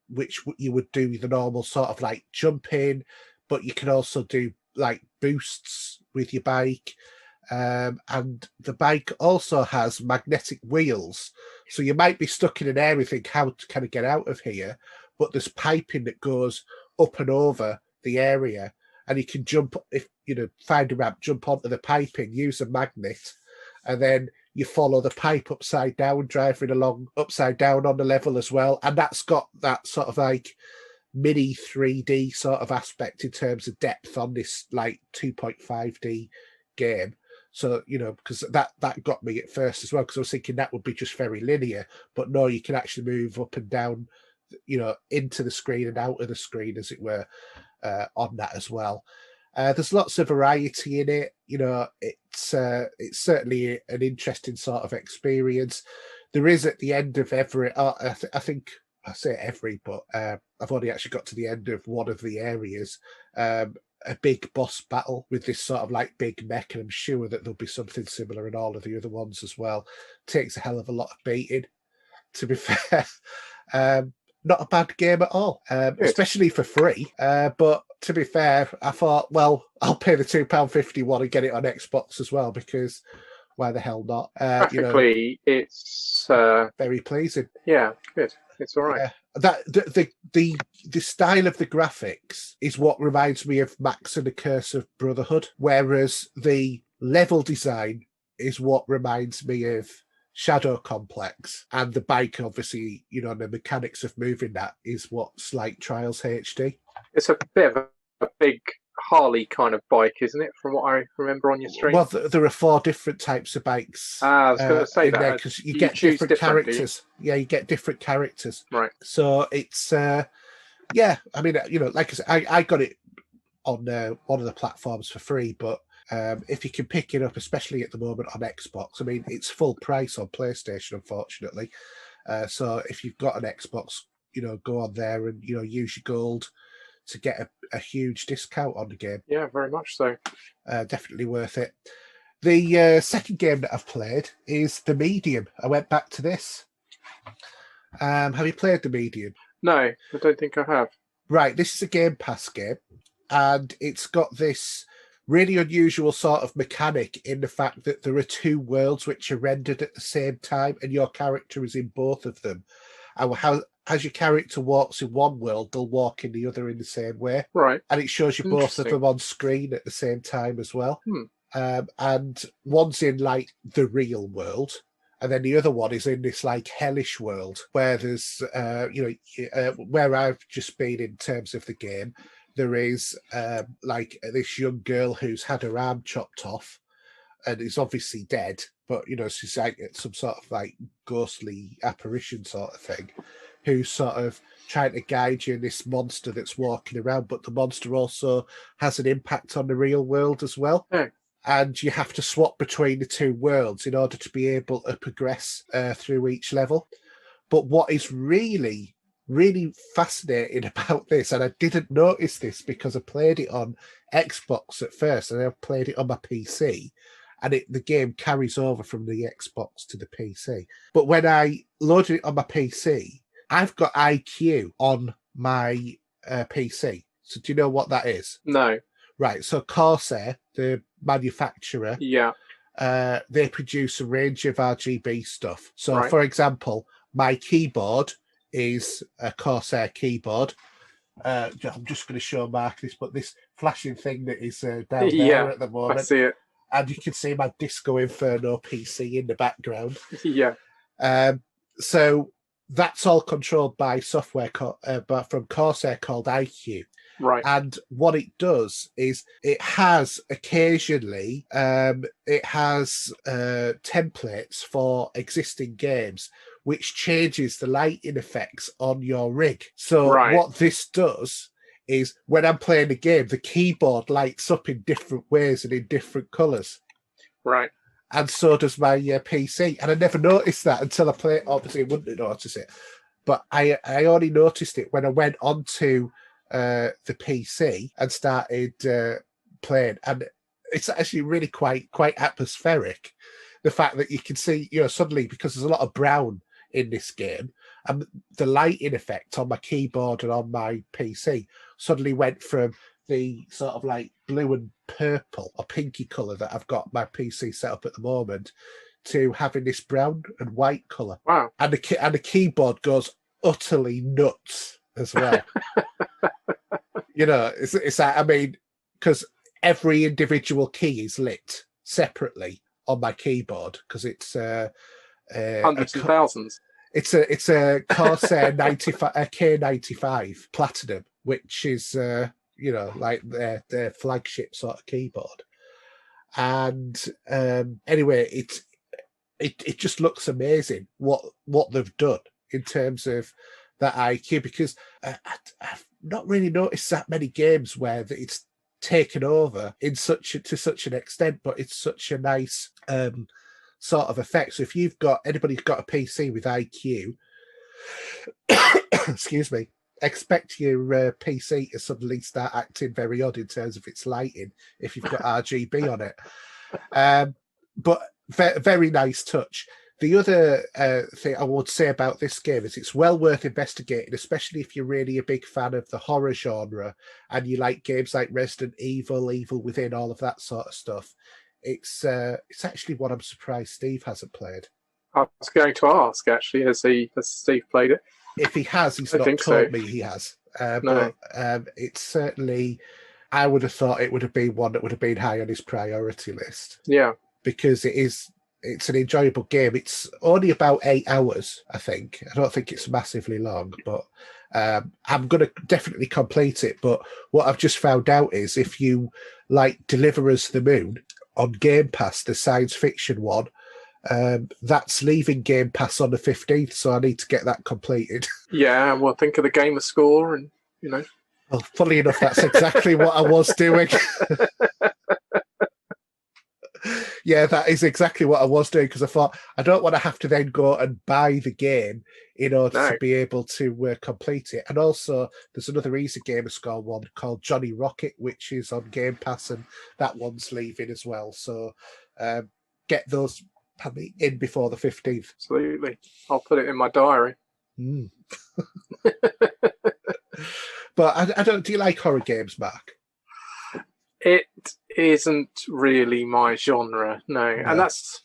which you would do the normal sort of like jumping, but you can also do like boosts with your bike. And the bike also has magnetic wheels. So you might be stuck in an area, think, how can I get out of here? But there's piping that goes up and over the area. And you can jump, find a ramp, jump onto the piping, use a magnet, and then you follow the pipe upside down, driving along upside down on the level as well. And that's got that sort of like mini 3D sort of aspect in terms of depth on this like 2.5D game. So, because that got me at first as well, because I was thinking that would be just very linear. But no, you can actually move up and down, into the screen and out of the screen, as it were, on that as well. There's lots of variety in it. It's certainly an interesting sort of experience. There is at the end of every, I think I say every, but I've only actually got to the end of one of the areas, a big boss battle with this sort of like big mech, and I'm sure that there'll be something similar in all of the other ones as well. Takes a hell of a lot of beating, to be fair. Not a bad game at all, especially for free. But to be fair, I thought, well, I'll pay the £2.51 and get it on Xbox as well, because why the hell not? Graphically, it's very pleasing. Yeah, good. It's all right. That the style of the graphics is what reminds me of Max and the Curse of Brotherhood, whereas the level design is what reminds me of Shadow Complex, and the bike, obviously, the mechanics of moving that is what's like Trials HD. It's a bit of a big Harley kind of bike, isn't it? From what I remember on your stream. Well, there are 4 different types of bikes. I was going to say that because you get different characters. Yeah, you get different characters. Right. So it's Yeah, I mean, like I said, I got it on one of the platforms for free, but if you can pick it up, especially at the moment on Xbox, I mean, it's full price on PlayStation, unfortunately. So if you've got an Xbox, go on there and use your gold to get a huge discount on the game. Yeah, very much so. Definitely worth it. The second game that I've played is The Medium. I went back to this. Have you played The Medium? No, I don't think I have. Right, this is a Game Pass game, and it's got this really unusual sort of mechanic in the fact that there are two worlds which are rendered at the same time, and your character is in both of them. And as your character walks in one world, they'll walk in the other in the same way. Right. And it shows you both of them on screen at the same time as well. And one's in like the real world, and then the other one is in this like hellish world where there's, where I've just been in terms of the game. There is like this young girl who's had her arm chopped off and is obviously dead, but she's like some sort of like ghostly apparition sort of thing, who's sort of trying to guide you in this monster that's walking around, but the monster also has an impact on the real world as well. Yeah. And you have to swap between the two worlds in order to be able to progress through each level. But what is really, really fascinating about this, and I didn't notice this because I played it on Xbox at first, and I played it on my PC, and the game carries over from the Xbox to the PC. But when I loaded it on my PC, I've got IQ on my PC. So do you know what that is? No. Right, so Corsair, the manufacturer, they produce a range of RGB stuff. So, for example, my keyboard is a Corsair keyboard. I'm just going to show Mark this, but this flashing thing that is down there at the moment. I see it. And you can see my Disco Inferno PC in the background. Yeah. So that's all controlled by software from Corsair called IQ. Right. And what it does is it has occasionally templates for existing games which changes the lighting effects on your rig. So what this does is when I'm playing a game, the keyboard lights up in different ways and in different colours. Right. And so does my PC. And I never noticed that until I played it. Obviously, I wouldn't notice it. But I only noticed it when I went onto the PC and started playing, and it's actually really quite atmospheric. The fact that you can see, suddenly, because there's a lot of brown in this game, and the lighting effect on my keyboard and on my PC suddenly went from the sort of like blue and purple or pinky colour that I've got my PC set up at the moment to having this brown and white colour. Wow! And the keyboard goes utterly nuts as well. It's like, I mean, because every individual key is lit separately on my keyboard because it's hundreds and thousands. It's a Corsair K95 Platinum, which is like their flagship sort of keyboard. And anyway, it just looks amazing what they've done in terms of that IQ, because I've not really noticed that many games where it's taken over to such an extent, but it's such a nice sort of effect. So if anybody's got a PC with IQ, excuse me, expect your PC to suddenly start acting very odd in terms of its lighting if you've got RGB on it. But very nice touch. The other thing I would say about this game is it's well worth investigating, especially if you're really a big fan of the horror genre and you like games like Resident Evil, Evil Within, all of that sort of stuff. It's actually what I'm surprised Steve hasn't played. I was going to ask, actually, has Steve played it? If he has, he's not told me he has. No. But it's certainly, I would have thought it would have been one that would have been high on his priority list. Yeah. Because it's an enjoyable game. It's only about 8 hours, I think. I don't think it's massively long, but I'm going to definitely complete it. But what I've just found out is if you like Deliver Us the Moon on Game Pass, the science fiction one, that's leaving Game Pass on the 15th, so I need to get that completed. Yeah, well, think of the gamer score and you know. Well, funny enough, that's exactly what I was doing. Yeah, that is exactly what I was doing, because I thought I don't want to have to then go and buy the game in order to be able to complete it. And also, there's another Easy Gamer Score one called Johnny Rocket, which is on Game Pass, and that one's leaving as well. So get those in before the 15th. Absolutely. I'll put it in my diary. Mm. But I don't. Do you like horror games, Mark? It isn't really my genre, no. And it's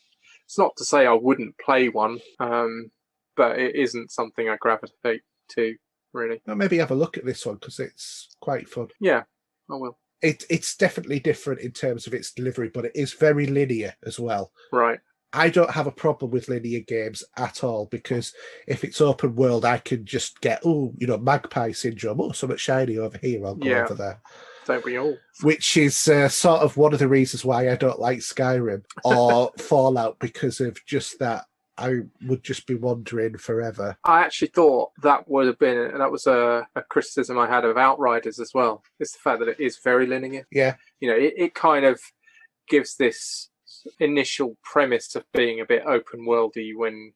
not to say I wouldn't play one, but it isn't something I gravitate to, really. Well, maybe have a look at this one, because it's quite fun. Yeah, I will. It's definitely different in terms of its delivery, but it is very linear as well. Right. I don't have a problem with linear games at all, because if it's open world, I can just get, magpie syndrome. Oh, something shiny over here, I'll go over there. Don't we all? Which is sort of one of the reasons why I don't like Skyrim or Fallout, because of just that. I would just be wandering forever. I actually thought that was a criticism I had of Outriders as well. It's the fact that it is very linear. Yeah. It kind of gives this initial premise of being a bit open worldy when,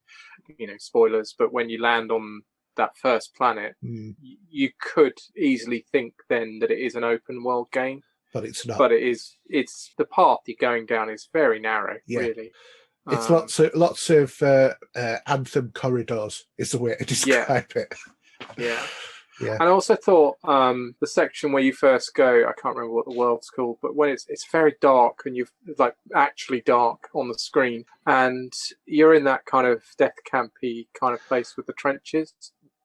spoilers, but when you land on that first planet, you could easily think then that it is an open world game, but it's not. But it's the path you're going down is very narrow, really. It's lots of Anthem corridors is the way to describe it. Yeah. Yeah. And I also thought the section where you first go, I can't remember what the world's called, but when it's very dark and you've actually dark on the screen, and you're in that kind of death campy kind of place with the trenches.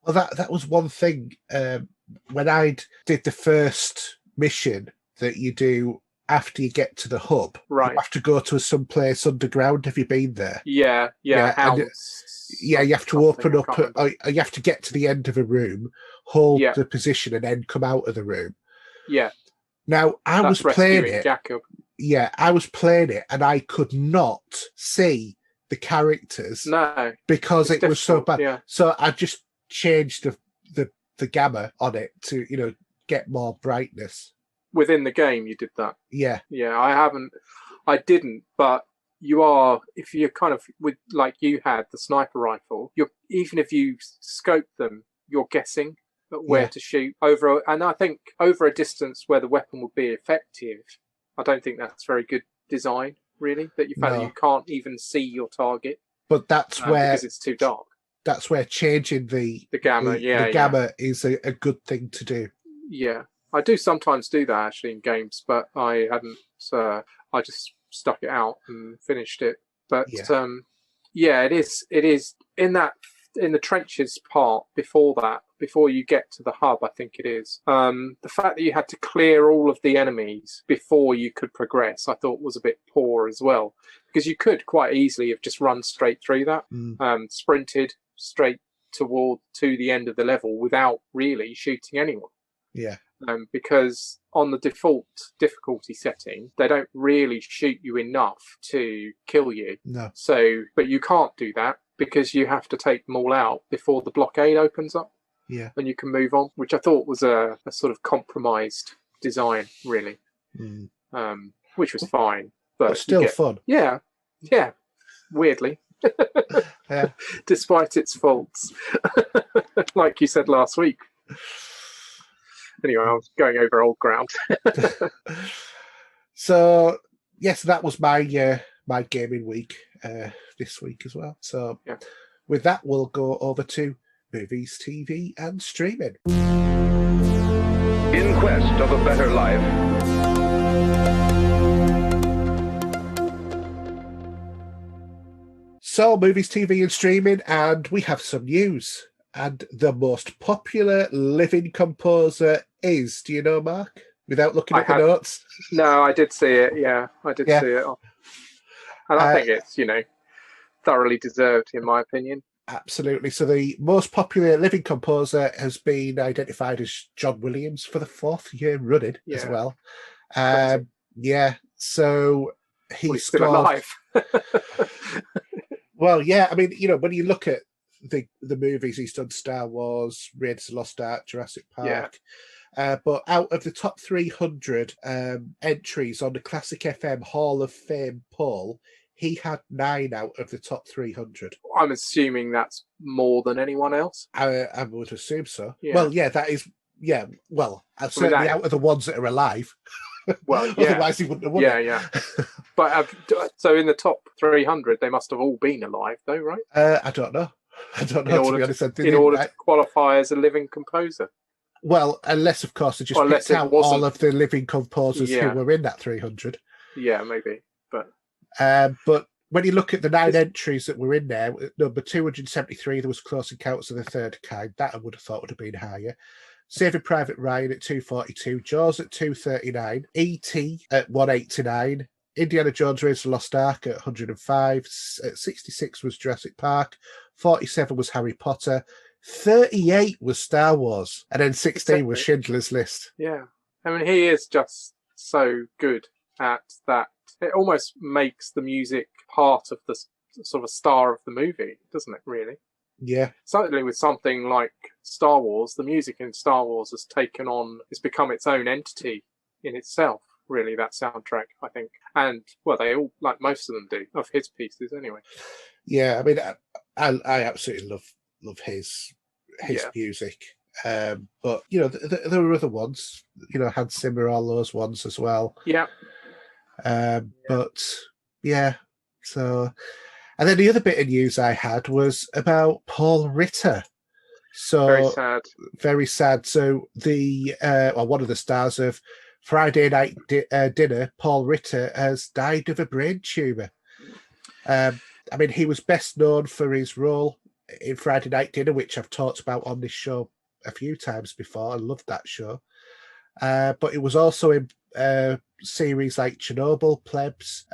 Well, that was one thing when I did the first mission that you do after you get to the hub. Right. You have to go to some place underground. Have you been there? Yeah. You have to open up. You have to get to the end of a room, hold the position, and then come out of the room. Yeah. Now, I was playing it. Jacob. Yeah, I was playing it, and I could not see the characters. No. Because it was so bad. Yeah. So I just changed the gamma on it to get more brightness. Within the game, you did that. Yeah. Yeah, I didn't, but you are, if you're kind of with, like you had the sniper rifle, even if you scope them, you're guessing where to shoot and I think over a distance where the weapon would be effective. I don't think that's very good design, really, that you can't even see your target. But that's where, because it's too dark. That's where changing the gamma, the gamma is a good thing to do. Yeah. I do sometimes do that actually in games, but I hadn't. I just stuck it out and finished it. But it is in the trenches part before you get to the hub. I think it is the fact that you had to clear all of the enemies before you could progress. I thought was a bit poor as well, because you could quite easily have just run straight through that, sprinted straight to the end of the level without really shooting anyone. Yeah. Because on the default difficulty setting, they don't really shoot you enough to kill you. No. So, but you can't do that because you have to take them all out before the blockade opens up. Yeah. And you can move on, which I thought was a sort of compromised design, really. Which was fine. But still fun. Yeah. Yeah. Weirdly. Yeah. Despite its faults. Like you said last week. Anyway, I was going over old ground. So, yes, that was my gaming week this week as well. So, with that, we'll go over to movies, TV, and streaming. In quest of a better life. So, movies, TV, and streaming, and we have some news. And the most popular living composer is, do you know, Mark? Without looking at the notes? No, I did see it. Yeah, I did see it. And I think it's, thoroughly deserved, in my opinion. Absolutely. So the most popular living composer has been identified as John Williams for the 4th year running as well. So he's still alive. Well, yeah, I mean, when you look at the movies. He's done Star Wars, Raiders of the Lost Ark, Jurassic Park. But out of the top 300 entries on the Classic FM Hall of Fame poll, he had 9 out of the top 300. I'm assuming that's more than anyone else. I would assume so. Yeah. Well, yeah, that is. Yeah, well, certainly out of the ones that are alive. Well, yeah. Otherwise, he wouldn't have won it. Yeah. But so in the top 300, they must have all been alive, though, right? I don't know. To be honest, in order to qualify as a living composer. Well, unless, of course, they just picked out all of the living composers who were in that 300. Yeah, maybe. But when you look at the 9 entries that were in there, number 273, there was Close Encounters of the Third Kind. That I would have thought would have been higher. Saving Private Ryan at 242, Jaws at 239, E.T. at 189, Indiana Jones Raiders of the Lost Ark at 105, at 66 was Jurassic Park, 47 was Harry Potter, 38 was Star Wars, and then 16 was Schindler's List. Yeah. I mean, he is just so good at that. It almost makes the music part of the sort of star of the movie, doesn't it, really? Yeah. Certainly with something like Star Wars, the music in Star Wars it's become its own entity in itself, really, that soundtrack, I think. And, well, they all, like most of them do, of his pieces anyway. Yeah, I mean, I absolutely love his music. But, you know, there were other ones, you know, Hans Zimmer, all those ones as well. Yeah. But, yeah, so... And then the other bit of news I had was about Paul Ritter. So very sad. Very sad. So one of the stars of Friday Night Dinner, Paul Ritter, has died of a brain tumour. I mean, he was best known for his role in Friday Night Dinner, which I've talked about on this show a few times before. I loved that show. But it was also in series like Chernobyl, Plebs,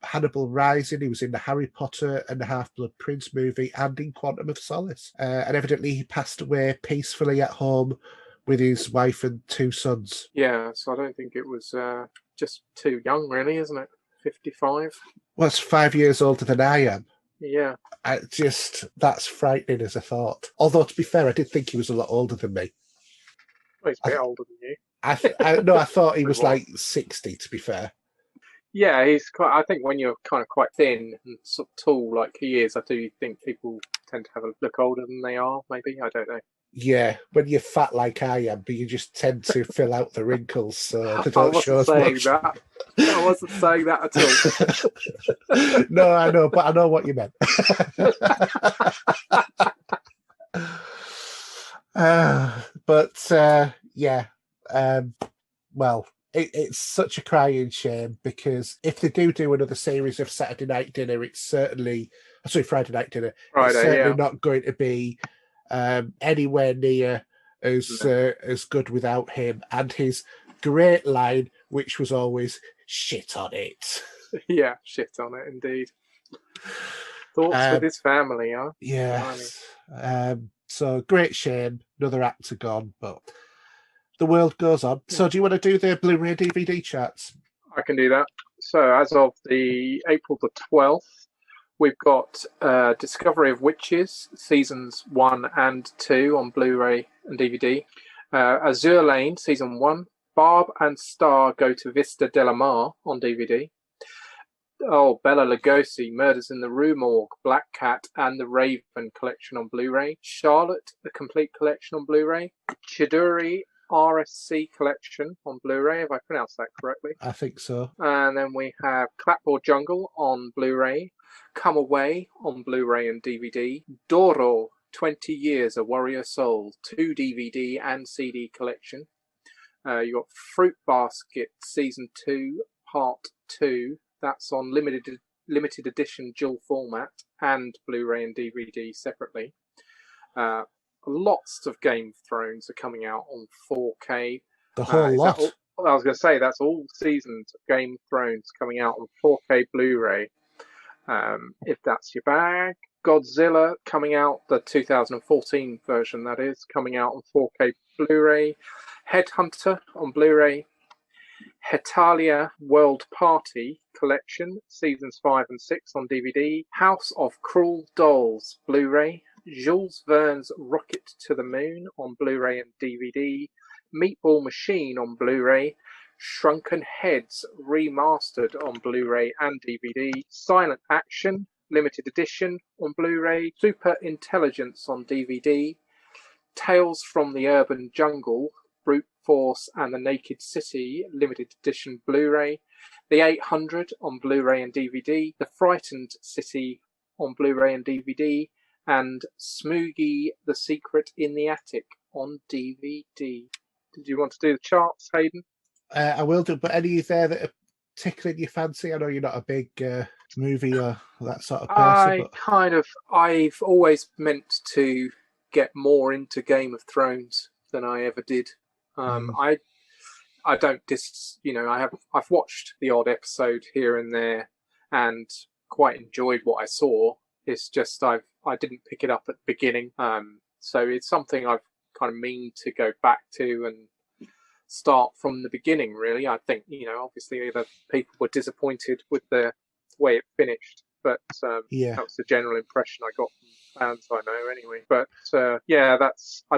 Hannibal Rising. He was in the Harry Potter and the Half-Blood Prince movie and in Quantum of Solace. And evidently he passed away peacefully at home with his wife and 2 sons. Yeah, so I don't think it was just too young, really, isn't it? 55? Well, it's 5 years older than I am. Yeah. That's frightening as a thought. Although, to be fair, I did think he was a lot older than me. Well, he's a bit older than you. I thought he was like 60, to be fair. Yeah, he's quite. I think when you're kind of quite thin and sort of tall like he is, I do think people tend to have a look older than they are, maybe. I don't know. Yeah, when you're fat like I am, but you just tend to fill out the wrinkles, so they don't show as much. I wasn't saying that at all. No, I know, but I know what you meant. Well, it's such a crying shame, because if they do another series of Saturday Night Dinner, Friday Night Dinner, it's certainly not going to be anywhere near as good without him and his great line, which was always "shit on it." Yeah, shit on it, indeed. Thoughts with his family, huh? Yes. So great shame, another actor gone, but the world goes on. So do you want to do the Blu-ray DVD charts? I can do that. So as of the April the 12th, we've got Discovery of Witches, seasons 1 and 2 on Blu-ray and DVD. Azure Lane, season 1. Barb and Star Go to Vista Del Mar on DVD. Oh, Bela Lugosi, Murders in the Rue Morgue, Black Cat and the Raven collection on Blu-ray. Charlotte, the complete collection on Blu-ray. Chidori RSC collection on Blu-ray, if I pronounced that correctly. I think so. And then we have Clapboard Jungle on Blu-ray. Come Away on Blu-ray and DVD. Doro, 20 Years, A Warrior Soul, 2 DVD and CD collection. You got Fruit Basket, Season 2, Part 2. That's on limited edition dual format and Blu-ray and DVD separately. Lots of Game of Thrones are coming out on 4K. The whole lot. I was going to say, that's all seasons of Game of Thrones coming out on 4K Blu-ray. If that's your bag. Godzilla coming out, the 2014 version that is, coming out on 4K Blu-ray. Headhunter on Blu-ray. Hetalia World Party Collection, seasons 5 and 6 on DVD. House of Cruel Dolls Blu-ray. Jules Verne's Rocket to the Moon on Blu-ray and DVD, Meatball Machine on Blu-ray, Shrunken Heads Remastered on Blu-ray and DVD, Silent Action Limited Edition on Blu-ray, Super Intelligence on DVD, Tales from the Urban Jungle, Brute Force and the Naked City Limited Edition Blu-ray, The 800 on Blu-ray and DVD, The Frightened City on Blu-ray and DVD, and Smoogie The Secret in the Attic on DVD. Did you want to do the charts, Hayden? I will do, but any there that are tickling your fancy? I know you're not a big movie or that sort of person. I've always meant to get more into Game of Thrones than I ever did. I don't I've watched the odd episode here and there and quite enjoyed what I saw. It's just I didn't pick it up at the beginning. So it's something I've kind of mean to go back to and start from the beginning, really. I think, obviously the people were disappointed with the way it finished, but that was the general impression I got from fans I know anyway. But I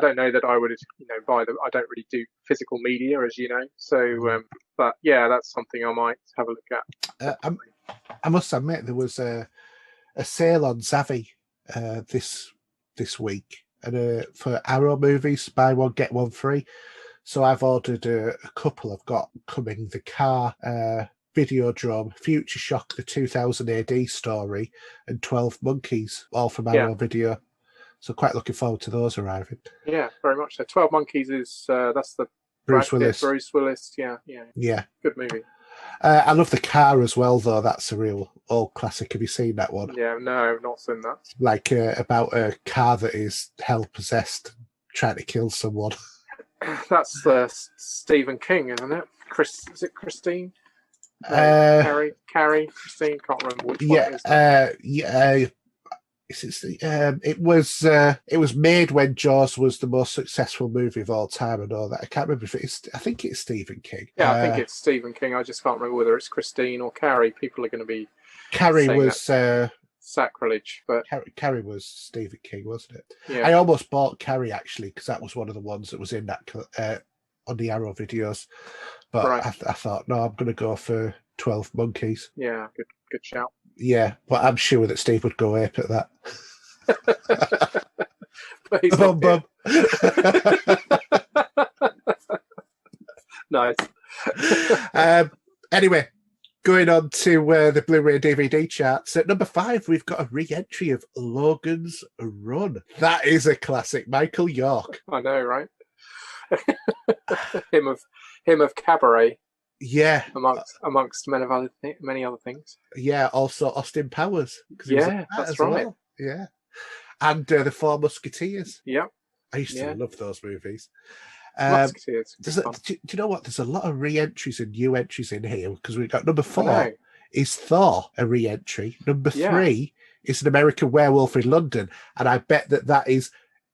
don't know that I would, I don't really do physical media, as you know. So, but yeah, that's something I might have a look at. I must admit, there was a sale on Zavvi this week, and for Arrow movies, buy one get one free. So I've ordered a couple. I've got coming the Car, Videodrome, Future Shock, the 2000 AD story, and 12 Monkeys, all from Arrow Video. So quite looking forward to those arriving. Yeah, very much so. 12 Monkeys is that's the Bruce Willis. Bruce Willis, yeah. Good movie. I love the Car as well, though. That's a real old classic. Have you seen that one? Yeah, no, I've not seen that. Like about a car that is hell-possessed, trying to kill someone. That's Stephen King, isn't it? Is it Christine? Carrie, Christine. Can't remember which one it is. It was made when Jaws was the most successful movie of all time and all that. I can't remember if it's. I think it's Stephen King. Yeah, I think it's Stephen King. I just can't remember whether it's Christine or Carrie. People are going to be. Carrie was sacrilege, but Carrie was Stephen King, wasn't it? Yeah. I almost bought Carrie actually because that was one of the ones that was in that on the Arrow videos. But I thought, no, I'm going to go for 12 Monkeys. Yeah, good shout. Yeah, but I'm sure that Steve would go ape at that. But he's bum. Nice. Anyway, going on to the Blu-ray DVD charts. At number 5, we've got a re-entry of Logan's Run. That is a classic. Michael York. I know, right? him of Cabaret. Yeah, amongst many other things. Yeah, also Austin Powers. Yeah, that's right. Well. Yeah, and the Four Musketeers. Yeah, I used to love those movies. Musketeers. Do you know what? There's a lot of re-entries and new entries in here because we've got number 4 is Thor, a re-entry. Number 3 is An American Werewolf in London, and I bet that is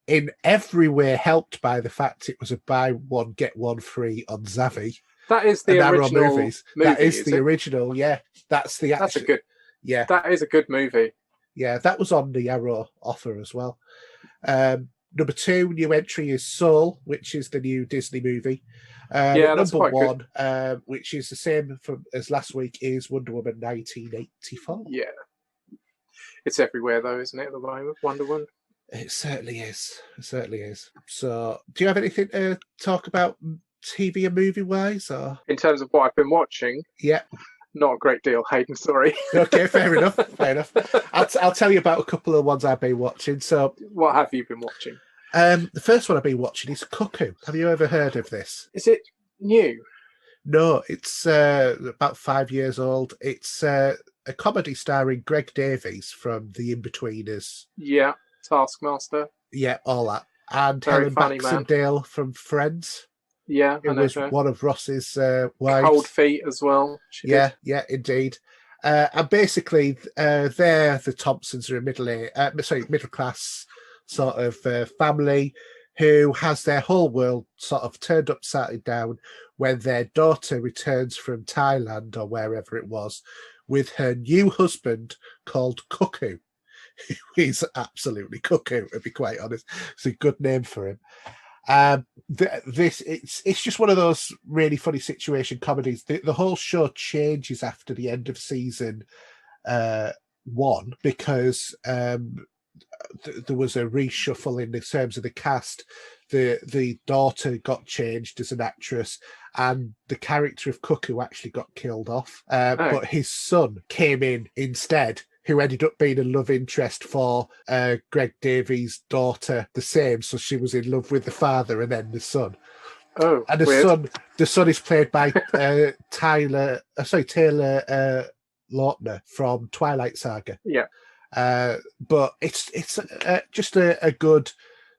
in every way helped by the fact it was a buy one get one free on Zavvi. That is the original movie. That is the original, yeah. That's a good. Yeah, that is a good movie. Yeah, that was on the Arrow offer as well. Number 2 new entry is Soul, which is the new Disney movie. That's number quite 1, good. Which is the same as last week, is Wonder Woman 1984. Yeah, it's everywhere though, isn't it? At the moment, Wonder Woman. It certainly is. So, do you have anything to talk about TV and movie wise, or in terms of what I've been watching? Yeah, not a great deal, Hayden. Sorry. Okay, fair enough. I'll tell you about a couple of ones I've been watching. So, what have you been watching? The first one I've been watching is Cuckoo. Have you ever heard of this? Is it new? No, it's about 5 years old. It's a comedy starring Greg Davies from The Inbetweeners. Yeah, Taskmaster. Yeah, all that. And Very Helen funny, Baxendale from Friends. Yeah, it was one of Ross's wives. Cold Feet as well. Yeah, indeed. And basically, they're the Thompsons are a middle class sort of family who has their whole world sort of turned upside down when their daughter returns from Thailand or wherever it was with her new husband called Cuckoo, He's absolutely cuckoo, to be quite honest. It's a good name for him. It's just one of those really funny situation comedies. The whole show changes after the end of season 1 because there was a reshuffle in the terms of the cast. The daughter got changed as an actress, and the character of Cuckoo actually got killed off. But his son came in instead, who ended up being a love interest for Greg Davies' daughter, the same. So she was in love with the father and then the son. Oh, and weird. the son is played by Taylor Lautner from Twilight Saga. Yeah. But it's just a good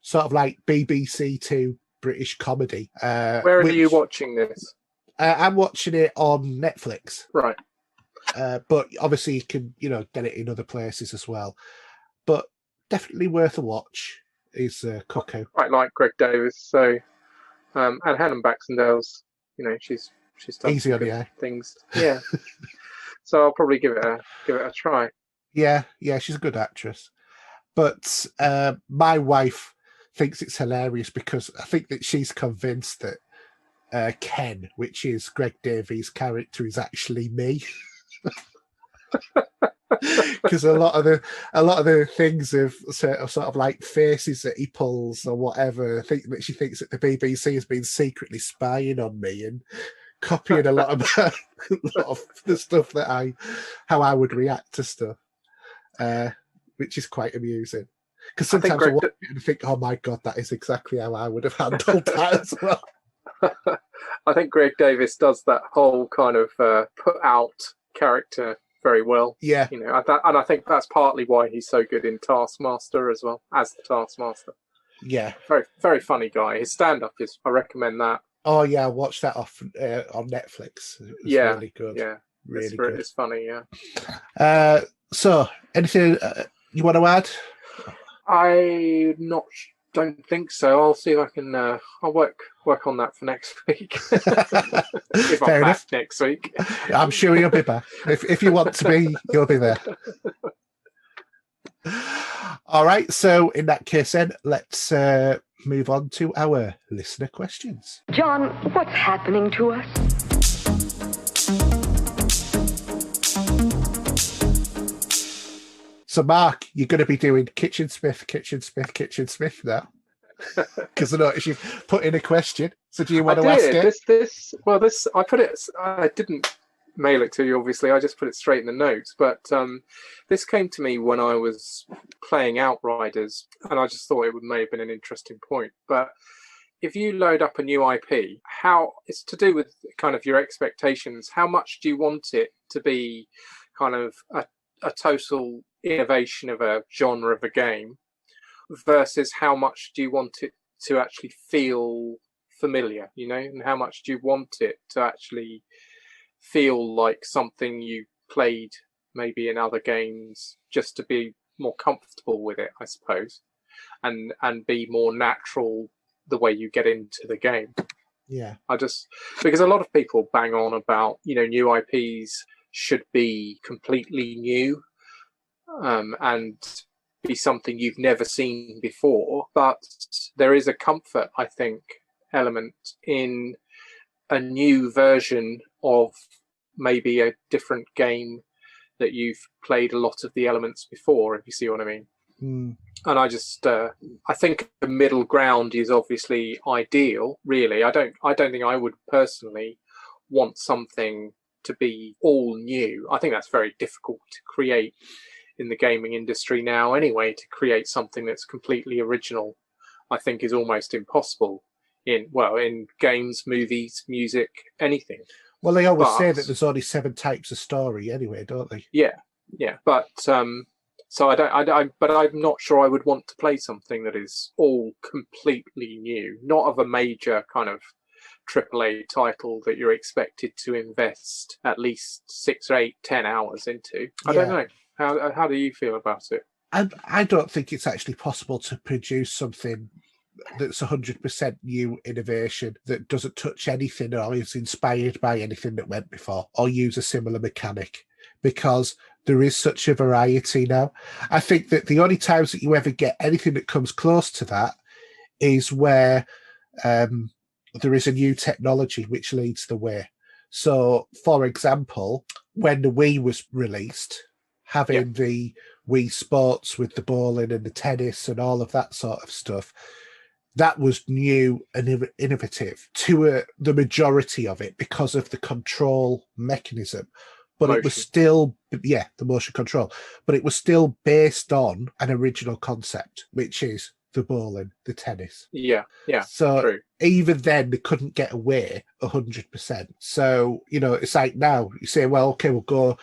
sort of like BBC to British comedy. Where are you watching this? I'm watching it on Netflix. Right. But obviously you can, get it in other places as well. But definitely worth a watch is Cuckoo. Quite like Greg Davis. So, and Helen Baxendale's, she's done easy on the eye things. Yeah. So I'll probably give it a try. Yeah, she's a good actress. But my wife thinks it's hilarious because I think that she's convinced that Ken, which is Greg Davies' character, is actually me. Because a lot of the things of sort of like faces that he pulls or whatever, I think that she thinks that the BBC has been secretly spying on me and copying a lot of the stuff that how I would react to stuff. Which is quite amusing because sometimes I watch it and think, oh my god, that is exactly how I would have handled that as well. I think Greg Davis does that whole kind of put out character very well. Yeah. And I think that's partly why he's so good in Taskmaster as well, as the Taskmaster. Yeah. Very, very funny guy. His stand-up I recommend that. Oh yeah, I watched that on Netflix. It was really good. Yeah. Really good. It's funny, yeah. So, anything you want to add? I don't think so. I'll see if I can. I'll work on that for next week. If I'm back next week, I'm sure you'll be back. If you want to be, you'll be there. All right. So, in that case, then let's move on to our listener questions. John, what's happening to us? So, Mark, you're going to be doing Kitchen Smith now. Because I noticed you've put in a question. So, do you want to ask it? I didn't mail it to you, obviously. I just put it straight in the notes. But this came to me when I was playing Outriders, and I just thought it may have been an interesting point. But if you load up a new IP, it's to do with kind of your expectations. How much do you want it to be kind of a total innovation of a genre of a game versus how much do you want it to actually feel familiar, and how much do you want it to actually feel like something you played maybe in other games just to be more comfortable with it, I suppose, and be more natural the way you get into the game. Yeah. Because a lot of people bang on about, new IPs should be completely new and be something you've never seen before. But there is a comfort, I think, element in a new version of maybe a different game that you've played a lot of the elements before, if you see what I mean. Mm. And I think the middle ground is obviously ideal, really. I don't think I would personally want something to be all new. I think that's very difficult to create in the gaming industry now anyway. To create something that's completely original, I think is almost impossible in games, movies, music, anything. Well, they always say that there's only 7 types of story anyway, don't they? Yeah. But so but I'm not sure I would want to play something that is all completely new, not of a major kind of AAA title that you're expected to invest at least 6 or 8, 10 hours into. I don't know. How do you feel about it? I don't think it's actually possible to produce something that's 100% new innovation that doesn't touch anything or is inspired by anything that went before or use a similar mechanic, because there is such a variety now. I think that the only times that you ever get anything that comes close to that is where there is a new technology which leads the way. So, for example, when the Wii was released, having the Wii Sports with the bowling and the tennis and all of that sort of stuff, that was new and innovative to the majority of it because of the control mechanism. But it was still, the motion control. But it was still based on an original concept, which is the bowling, the tennis. Yeah. So true. even then, they couldn't get away 100%. So, it's like now you say, well, okay, we'll go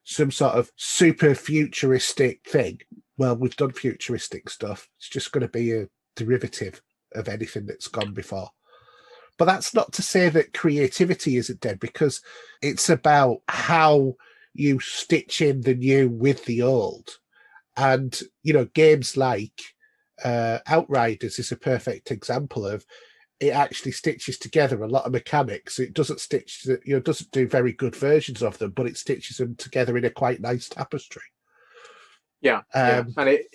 some sort of super futuristic thing. Well, we've done futuristic stuff. It's just going to be a derivative of anything that's gone before. But that's not to say that creativity isn't dead, because it's about how you stitch in the new with the old. And, games like Outriders is a perfect example of it actually stitches together a lot of mechanics. It doesn't doesn't do very good versions of them, but it stitches them together in a quite nice tapestry. Yeah. And it,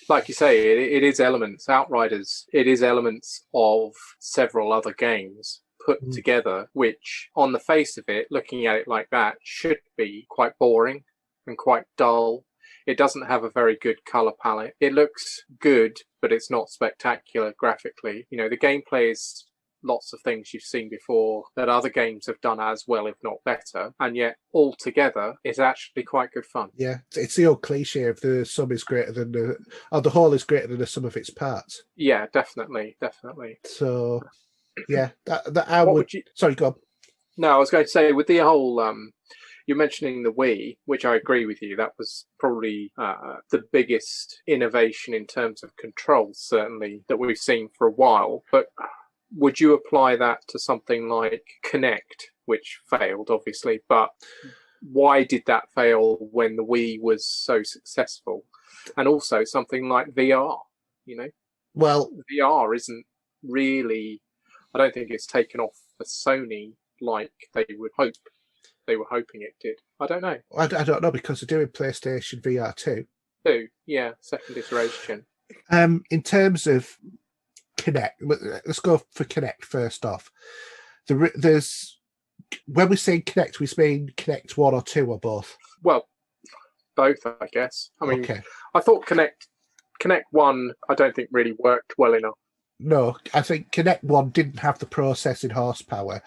like you say, it is elements. Outriders, it is elements of several other games put together, which on the face of it, looking at it like that, should be quite boring and quite dull. It doesn't have a very good color palette. It looks good, but it's not spectacular graphically. The gameplay is lots of things you've seen before that other games have done as well, if not better. And yet, altogether, it's actually quite good fun. Yeah, it's the old cliche of the sum is greater than the whole is greater than the sum of its parts. Yeah, definitely. So, yeah, that I would. Sorry, go on. No, I was going to say with the whole. You're mentioning the Wii, which I agree with you. That was probably the biggest innovation in terms of controls, certainly, that we've seen for a while. But would you apply that to something like Kinect, which failed, obviously? But why did that fail when the Wii was so successful? And also something like VR, Well, VR isn't really... I don't think it's taken off for Sony like they would hope. They were hoping it did. I don't know. I don't know, because they're doing PlayStation VR 2. Yeah, second iteration. In terms of Kinect, let's go for Kinect first off. There's when we say Kinect, we mean Kinect 1 or 2 or both? Well, both, I guess. I mean, okay. I thought Kinect 1, I don't think really worked well enough. No, I think Kinect 1 didn't have the processing horsepower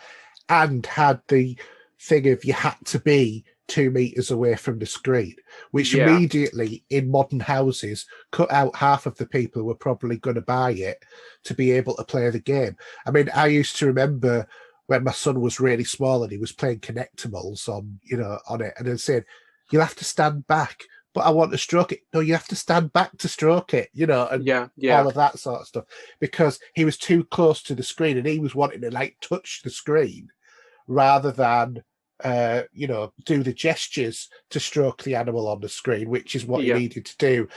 and had the thing of you had to be 2 meters away from the screen, which immediately in modern houses cut out half of the people who were probably going to buy it to be able to play the game. I mean, I used to remember when my son was really small and he was playing Connectimals on it, and then saying, "You'll have to stand back, but I want to stroke it." No, you have to stand back to stroke it, and all of that sort of stuff, because he was too close to the screen and he was wanting to touch the screen rather than do the gestures to stroke the animal on the screen, which is what he needed to do.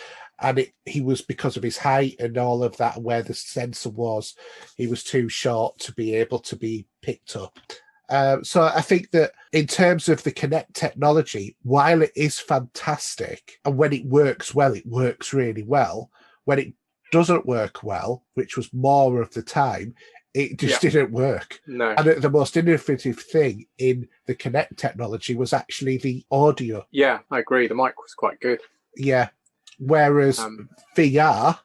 And he was, because of his height and all of that, where the sensor was, he was too short to be able to be picked up. So I think that in terms of the Kinect technology, while it is fantastic, and when it works well, it works really well. When it doesn't work well, which was more of the time, it just didn't work. No. And the most innovative thing in the Kinect technology was actually the audio. Yeah, I agree. The mic was quite good. Yeah. Whereas VR,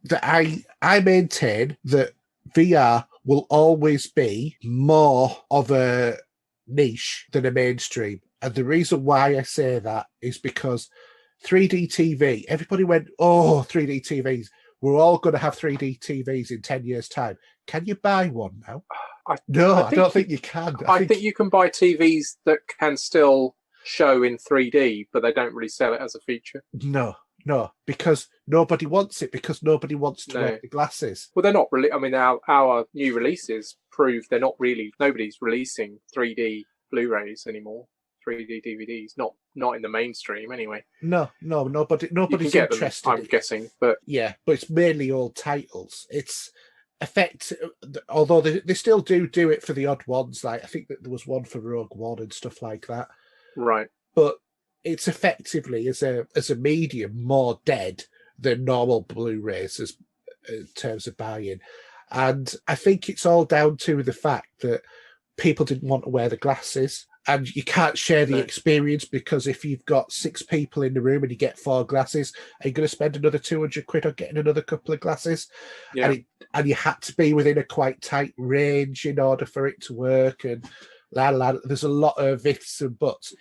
I maintain that VR will always be more of a niche than a mainstream. And the reason why I say that is because 3D TV, everybody went, oh, 3D TVs. We're all going to have 3D TVs in 10 years' time. Can you buy one now? I don't think you can. I think you can buy TVs that can still show in 3D, but they don't really sell it as a feature. No, because nobody wants it, because nobody wants to wear the glasses. Well, they're not really. I mean, our new releases prove they're not really. Nobody's releasing 3D Blu-rays anymore. 3D DVDs, not in the mainstream anyway. No, nobody's interested. I'm guessing, but it's mainly old titles. It's although they still do it for the odd ones. Like I think that there was one for Rogue One and stuff like that. Right. But it's effectively as a medium more dead than normal Blu-rays in terms of buying. And I think it's all down to the fact that people didn't want to wear the glasses, and you can't share the experience, because if you've got 6 people in the room and you get 4 glasses, are you going to spend another 200 quid on getting another couple of glasses? Yeah. And you had to be within a quite tight range in order for it to work, and there's a lot of ifs and buts.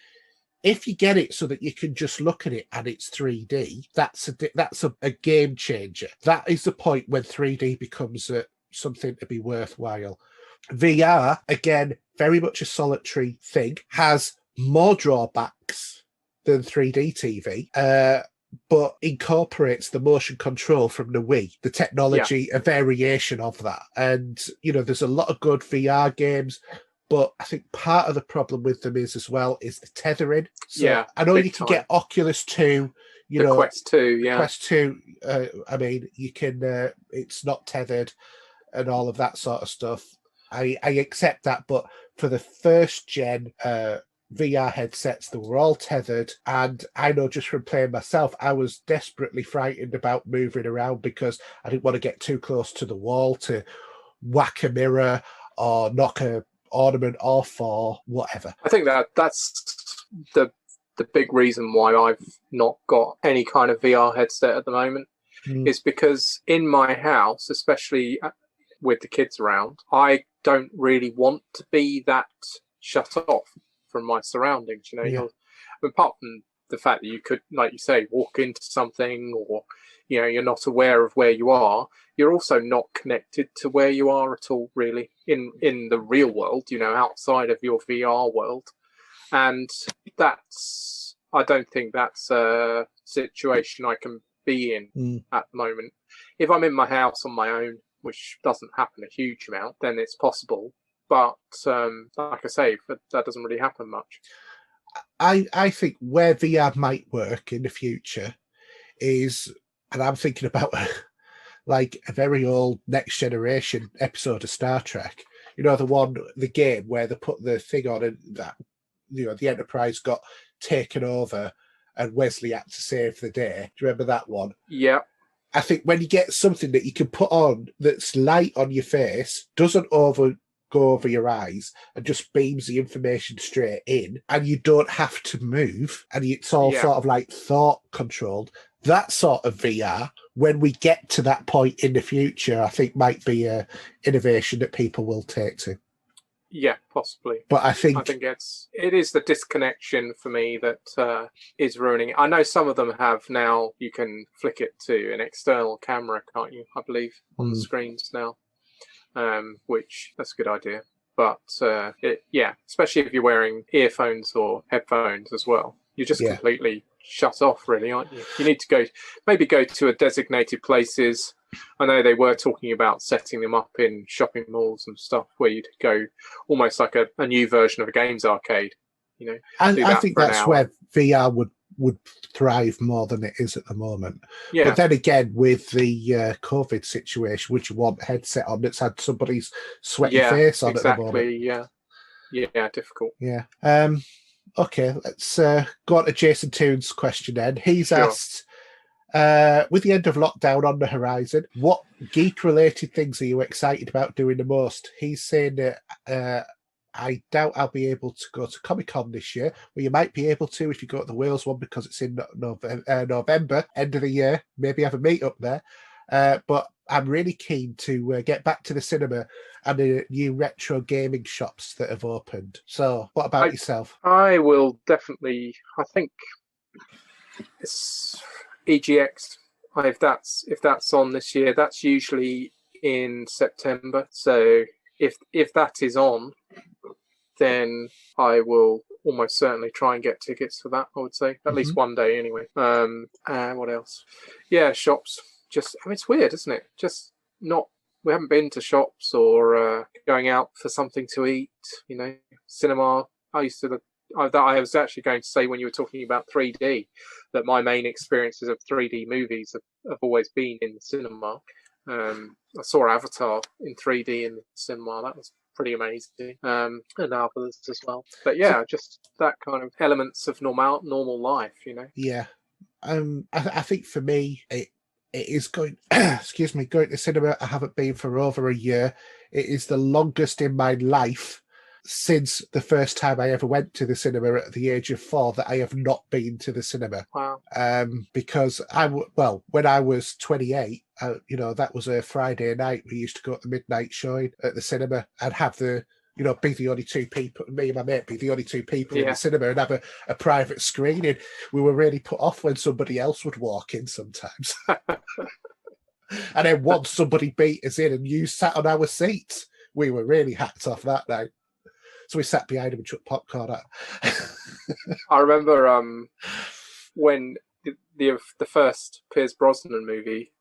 If you get it so that you can just look at it and it's 3D, that's a game changer. That is the point when 3D becomes something to be worthwhile. VR, again, very much a solitary thing, has more drawbacks than 3D TV, but incorporates the motion control from the Wii, the technology, a variation of that. And, there's a lot of good VR games, but I think part of the problem with them is the tethering. So I know you can get Oculus 2, the Quest 2, Quest 2, I mean, you can, it's not tethered and all of that sort of stuff. I accept that, but for the first gen VR headsets, they were all tethered, and I know just from playing myself, I was desperately frightened about moving around because I didn't want to get too close to the wall to whack a mirror or knock a ornament off or whatever. I think that's the big reason why I've not got any kind of VR headset at the moment, is because in my house, especially with the kids around, I don't really want to be that shut off from my surroundings. Apart from the fact that you could, like you say, walk into something, or you're not aware of where you are, you're also not connected to where you are at all, really, in the real world, outside of your VR world. And I don't think that's a situation I can be in at the moment. If I'm in my house on my own, which doesn't happen a huge amount, then it's possible. But like I say, that doesn't really happen much. I think where VR might work in the future is, and I'm thinking about like a very old Next Generation episode of Star Trek. The game where they put the thing on and that, the Enterprise got taken over and Wesley had to save the day. Do you remember that one? Yeah. I think when you get something that you can put on that's light on your face, doesn't go over your eyes, and just beams the information straight in, and you don't have to move, and it's all sort of like thought controlled, that sort of VR, when we get to that point in the future, I think might be a innovation that people will take to. Yeah, possibly. But I think it is the disconnection for me that is ruining it. I know some of them have now, you can flick it to an external camera, can't you? I believe on the screens now, which that's a good idea. But especially if you're wearing earphones or headphones as well, you're just completely shut off, really, aren't you? You need to go to a designated places. I know they were talking about setting them up in shopping malls and stuff where you'd go almost like a new version of a games arcade, I think that's where VR would thrive more than it is at the moment. Yeah. But then again, with the COVID situation, would you want a headset on that's had somebody's sweaty face on at the moment? Yeah, difficult. Yeah. Okay, let's go on to Jason Toon's question then. He's asked, with the end of lockdown on the horizon, what geek-related things are you excited about doing the most? He's saying that I doubt I'll be able to go to Comic-Con this year. Well, you might be able to if you go to the Wales one, because it's in November, end of the year. Maybe have a meet-up there. But I'm really keen to get back to the cinema and the new retro gaming shops that have opened. So what about yourself? I will definitely, I think it's EGX. If that's on this year, that's usually in September. So if that is on, then I will almost certainly try and get tickets for that, I would say. At least one day anyway. What else? Yeah, shops. It's weird, isn't it? We haven't been to shops or going out for something to eat, cinema. I was actually going to say, when you were talking about 3D, that my main experiences of 3D movies have always been in the cinema. I saw Avatar in 3D in the cinema. That was pretty amazing, and others as well. But yeah, just that kind of elements of normal life, you know. Yeah. I think for me, it is going, excuse me, going to cinema. I haven't been for over a year. It is the longest in my life since the first time I ever went to the cinema at the age of 4 that I have not been to the cinema. Wow. Because when I was 28, that was a Friday night. We used to go to the midnight showing at the cinema and have be the only two people, me and my mate, be the only two people in the cinema and have a private screening. We were really put off when somebody else would walk in sometimes. And then once somebody beat us in and you sat on our seats, we were really hacked off that night. So we sat behind him and chucked popcorn at. I remember when the first Pierce Brosnan movie,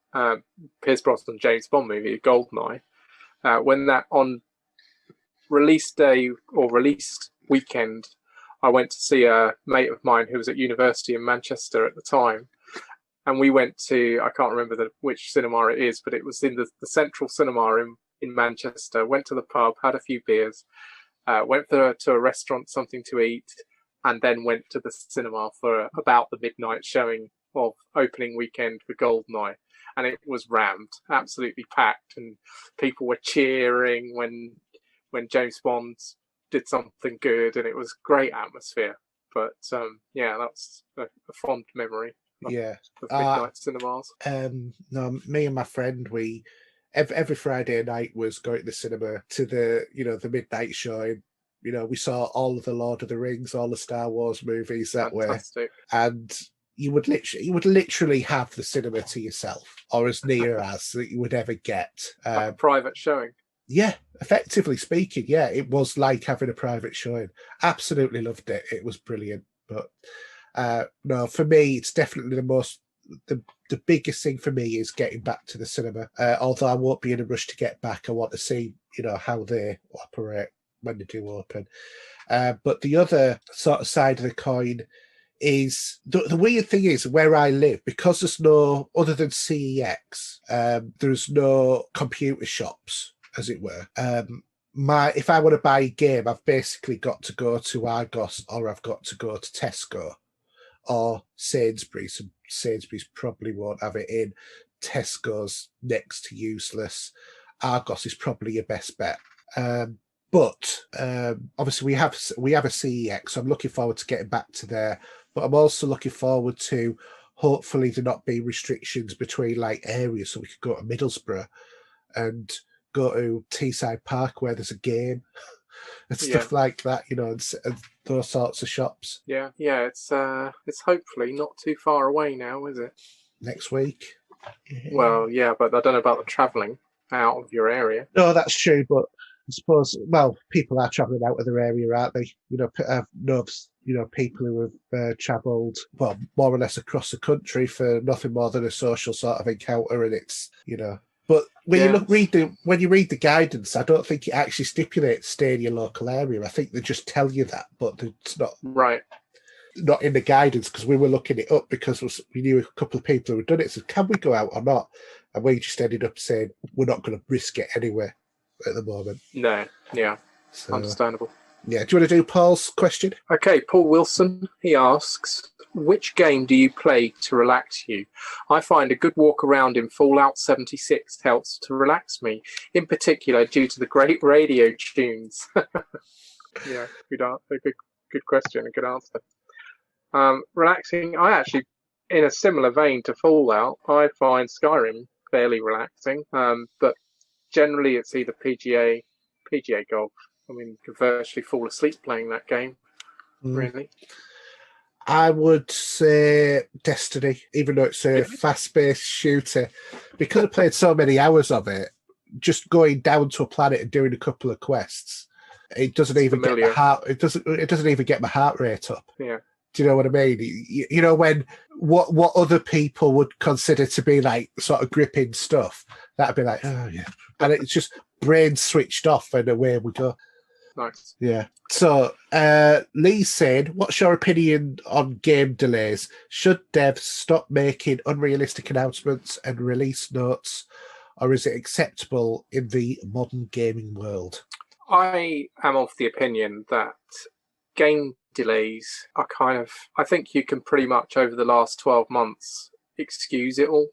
Pierce Brosnan James Bond movie, Goldeneye, when that on release day or release weekend, I went to see a mate of mine who was at university in Manchester at the time, and we went to, I can't remember which cinema it is, but it was in the Central Cinema in Manchester. Went to the pub, had a few beers, went to a restaurant, something to eat, and then went to the cinema for about the midnight showing of opening weekend for Goldeneye. And it was rammed, absolutely packed, and people were cheering when James Bond did something good, and it was great atmosphere. But that's a fond memory. Of midnight cinemas. No, me and my friend, we every Friday night was going to the cinema to the midnight showing. We saw all of the Lord of the Rings, all the Star Wars movies that Fantastic. way, and you would literally have the cinema to yourself, or as near as that you would ever get. Like a private showing. Yeah, effectively speaking, yeah, it was like having a private showing. Absolutely loved it. It was brilliant. But no, for me, it's definitely the biggest thing for me is getting back to the cinema. Although I won't be in a rush to get back. I want to see, how they operate when they do open. But the other sort of side of the coin is the weird thing is where I live, because there's no, other than CEX, there's no computer shops, as it were. If I want to buy a game, I've basically got to go to Argos, or I've got to go to Tesco or Sainsbury's. And Sainsbury's probably won't have it in. Tesco's next to useless. Argos is probably your best bet. But obviously we have a CEX, so I'm looking forward to getting back to there. But I'm also looking forward to hopefully there not be restrictions between like areas, so we could go to Middlesbrough and go to Teesside Park where there's a game and stuff like that, and those sorts of shops. Yeah, it's hopefully not too far away now, is it? Next week. Well, yeah, but I don't know about the travelling out of your area. No, that's true, but I suppose, people are travelling out of their area, aren't they? I've known, people who have travelled, more or less across the country for nothing more than a social sort of encounter, and it's, But when you read the guidance, I don't think it actually stipulates stay in your local area. I think they just tell you that, but it's not not in the guidance, because we were looking it up because we knew a couple of people who had done it. So can we go out or not? And we just ended up saying we're not going to risk it anyway at the moment. No, yeah, so, understandable. Yeah, do you want to do Paul's question? Okay, Paul Wilson, he asks, which game do you play to relax you? I find a good walk around in Fallout 76 helps to relax me, in particular due to the great radio tunes. Yeah, good question, a good answer. Relaxing, I actually, in a similar vein to Fallout, I find Skyrim fairly relaxing, but generally it's either PGA golf. I mean, you can virtually fall asleep playing that game, really. I would say Destiny, even though it's a fast-paced shooter. Because I played so many hours of it, just going down to a planet and doing a couple of quests, it doesn't even get my heart. It doesn't even get my heart rate up. Yeah. Do you know what I mean? When what other people would consider to be like sort of gripping stuff, that'd be like, oh yeah, and it's just brain switched off and away we go. Nice. Yeah. So Lee said, what's your opinion on game delays? Should devs stop making unrealistic announcements and release notes, or is it acceptable in the modern gaming world? I am of the opinion that game delays are I think you can pretty much over the last 12 months excuse it all.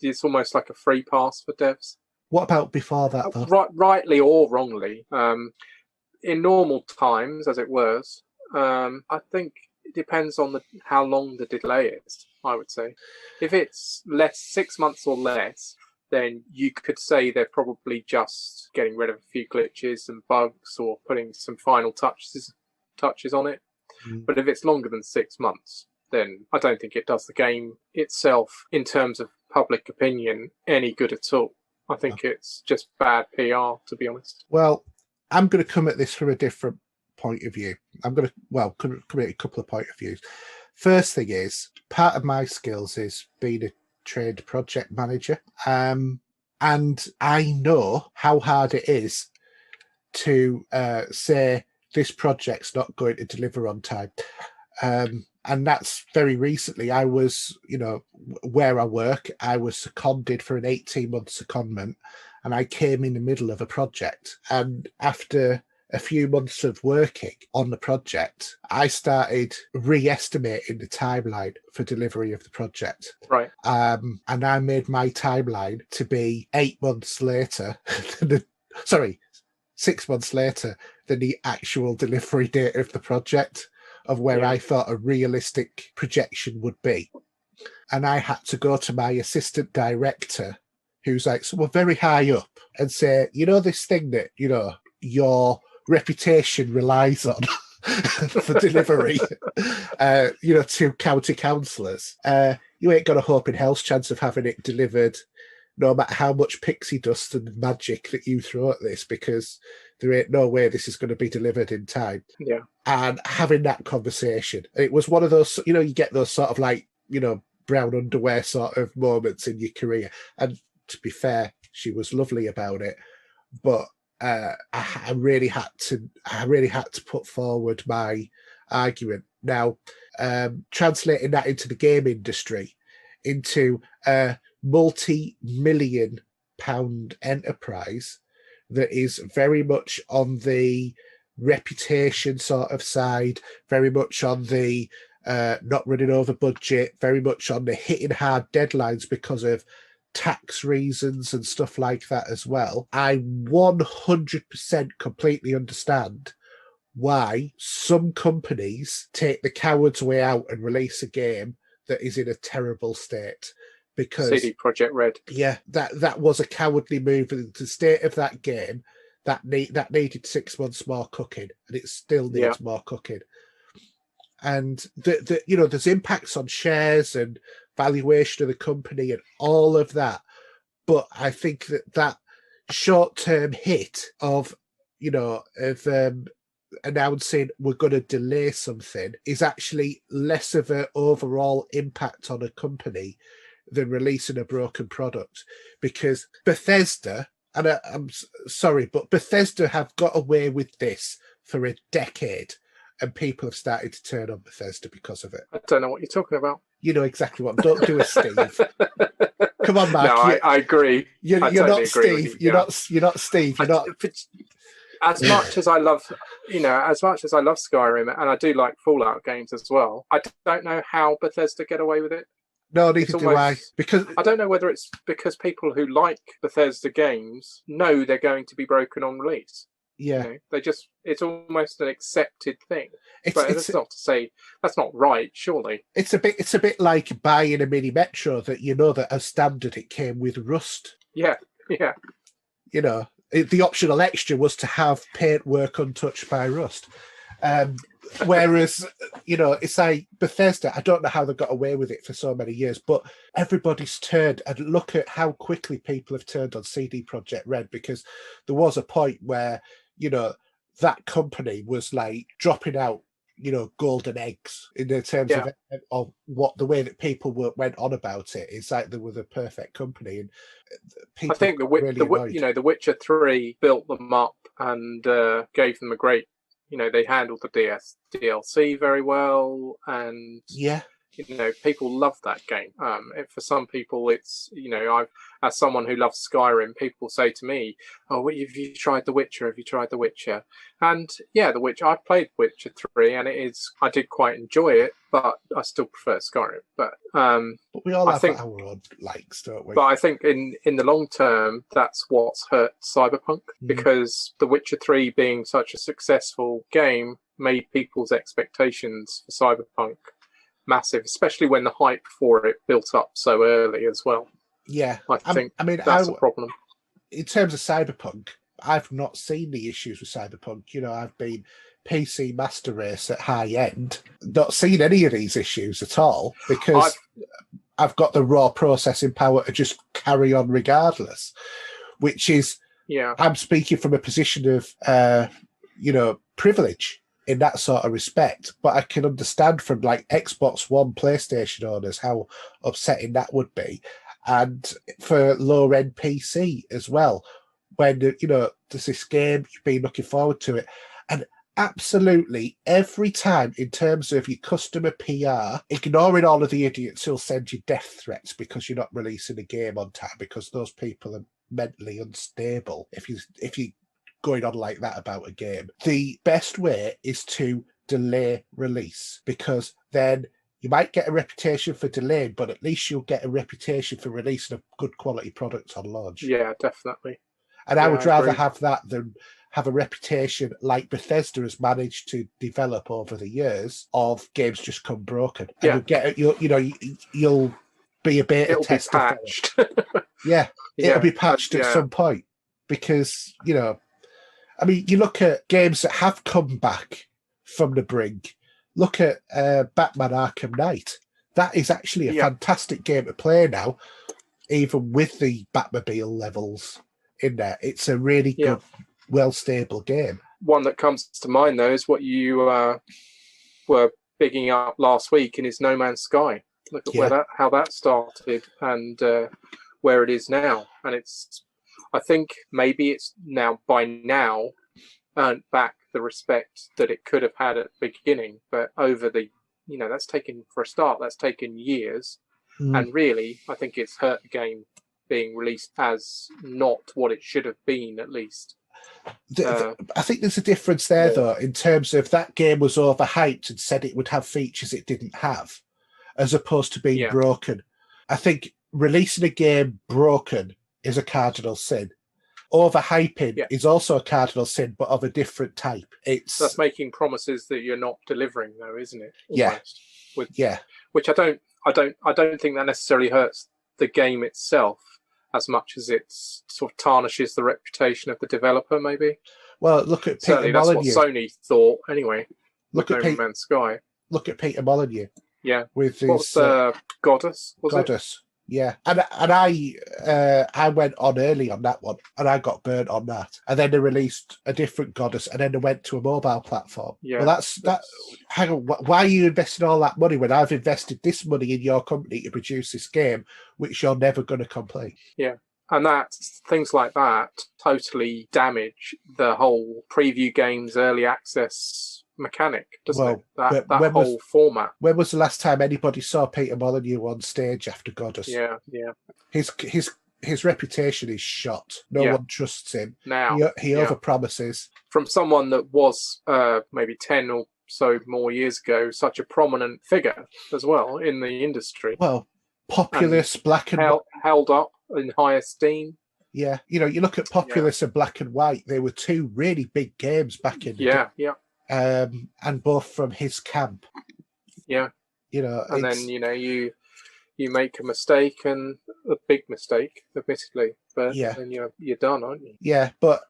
It's almost like a free pass for devs. What about before that, though? Rightly or wrongly. In normal times, as it was, I think it depends on how long the delay is, I would say. If it's 6 months or less, then you could say they're probably just getting rid of a few glitches and bugs or putting some final touches on it. But if it's longer than 6 months, then I don't think it does the game itself, in terms of public opinion, any good at all. I think it's just bad PR, to be honest. Well, I'm going to come at this from a different point of view. I'm going to, come at a couple of point of views. First thing is, part of my skills is being a trained project manager. And I know how hard it is to say this project's not going to deliver on time. And that's very recently. I was, where I work, I was seconded for an 18-month secondment, and I came in the middle of a project. And after a few months of working on the project, I started re-estimating the timeline for delivery of the project. Right. And I made my timeline to be 8 months later, 6 months later than the actual delivery date of the project, of where I thought a realistic projection would be. And I had to go to my assistant director, who's like someone very high up, and say, this thing that, your reputation relies on for delivery, to county councillors, you ain't got a hope in hell's chance of having it delivered, no matter how much pixie dust and magic that you throw at this, because there ain't no way this is going to be delivered in time. Yeah. And having that conversation, it was one of those, you get those sort of like, brown underwear sort of moments in your career. And to be fair, she was lovely about it, but I really had to put forward my argument. Now, translating that into the game industry, into a multi-million pound enterprise that is very much on the reputation sort of side, very much on the not running over budget, very much on the hitting hard deadlines because of tax reasons and stuff like that as well. I 100% completely understand why some companies take the coward's way out and release a game that is in a terrible state. Because CD Projekt Red. Yeah, that was a cowardly move. The state of that game, that needed 6 months more cooking, and it still needs more cooking. And there's impacts on shares and valuation of the company and all of that. But I think that short-term hit of announcing we're going to delay something is actually less of an overall impact on a company than releasing a broken product. Because Bethesda, and I'm sorry, but Bethesda have got away with this for a decade, and people have started to turn on Bethesda because of it. I don't know what you're talking about. You know exactly what. Don't do a Steve. Come on, Mark. No, I agree. You're totally not agree Steve. You're not Steve. You're not. As much as I love, Skyrim, and I do like Fallout games as well, I don't know how Bethesda get away with it. No, neither do I. Because I don't know whether it's because people who like Bethesda games know they're going to be broken on release. Yeah, it's almost an accepted thing. But that's not to say that's not right, surely. It's a bit like buying a mini Metro that that as standard it came with Rust. Yeah. The optional extra was to have paintwork untouched by Rust. Whereas, it's like Bethesda, I don't know how they got away with it for so many years, but everybody's turned, and look at how quickly people have turned on CD Projekt Red, because there was a point where, that company was like dropping out, golden eggs in terms of what the way that people went on about it. It's like they were the perfect company, and people. I think the Witcher 3 built them up and gave them a great. They handled the DLC very well, and people love that game. For some people, it's, I've, as someone who loves Skyrim, people say to me, "Oh, have you tried The Witcher? Have you tried The Witcher?" And yeah, I've played Witcher 3, and I did quite enjoy it, but I still prefer Skyrim. But we all have our own likes, don't we? But I think in the long term, that's what's hurt Cyberpunk, because The Witcher 3 being such a successful game made people's expectations for Cyberpunk massive, especially when the hype for it built up so early as well. Yeah, I mean that's a problem. In terms of Cyberpunk, I've not seen the issues with Cyberpunk. I've been PC Master Race at high end, not seen any of these issues at all, because I've got the raw processing power to just carry on regardless, which is, I'm speaking from a position of, privilege in that sort of respect, but I can understand from like Xbox One, PlayStation owners, how upsetting that would be. And for lower end PC as well, when, there's this game, you've been looking forward to it. And absolutely every time, in terms of your customer PR, ignoring all of the idiots who'll send you death threats because you're not releasing a game on time, because those people are mentally unstable. If you going on like that about a game, the best way is to delay release, because then you might get a reputation for delaying, but at least you'll get a reputation for releasing a good quality product on launch. Yeah, definitely. And I would rather have that than have a reputation like Bethesda has managed to develop over the years of games just come broken. And you'll be a beta tester. It'll be patched. It'll be patched at some point, because I mean, you look at games that have come back from the brink. Look at Batman Arkham Knight. That is actually a fantastic game to play now, even with the Batmobile levels in there. It's a really good, well-stable game. One that comes to mind, though, is what you were bigging up last week, and is No Man's Sky. Look at how that started and where it is now. And I think maybe it's by now earned back the respect that it could have had at the beginning, but over the, that's taken years. And really, I think it's hurt the game being released as not what it should have been, at least. I think there's a difference there, though, in terms of that game was overhyped and said it would have features it didn't have, as opposed to being broken. I think releasing a game broken is a cardinal sin. Overhyping is also a cardinal sin, but of a different type. That's making promises that you're not delivering, though, isn't it? Almost. Which I don't think that necessarily hurts the game itself as much as it sort of tarnishes the reputation of the developer, maybe. Well, look at Peter Molyneux. That's what Sony thought, anyway. Look at No Man's Sky. Look at Peter Molyneux. Yeah. With his Goddess, was Goddess. It? Yeah, and I went on early on that one, and I got burnt on that. And then they released a different Goddess, and then they went to a mobile platform. Yeah, well, that's. Hang on, why are you investing all that money when I've invested this money in your company to produce this game, which you're never going to complete? Yeah, and things like that totally damage the whole preview games early access mechanic, doesn't it? That whole format. When was the last time anybody saw Peter Molyneux on stage after Goddess? Yeah. His reputation is shot. No one trusts him. Now he overpromises. From someone that was maybe 10 or so more years ago, such a prominent figure as well in the industry. Well, Populous, Black and White, held up in high esteem. Yeah, you look at Populous and Black and White. They were two really big games back in the day. Yeah. And both from his camp. Yeah. And then you make a mistake, and a big mistake, admittedly, but then you're done, aren't you? Yeah, but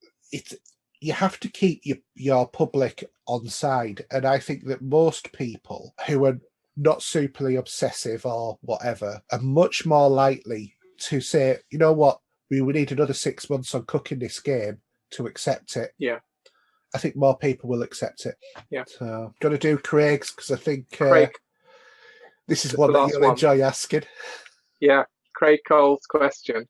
you have to keep your public on side, and I think that most people who are not superly obsessive or whatever are much more likely to say, you know what, we would need another 6 months on cooking this game to accept it. Yeah. I think more people will accept it. Yeah. So I'm going to do Craig's, because I think Craig, this is one that you'll enjoy asking. Yeah. Craig Cole's question.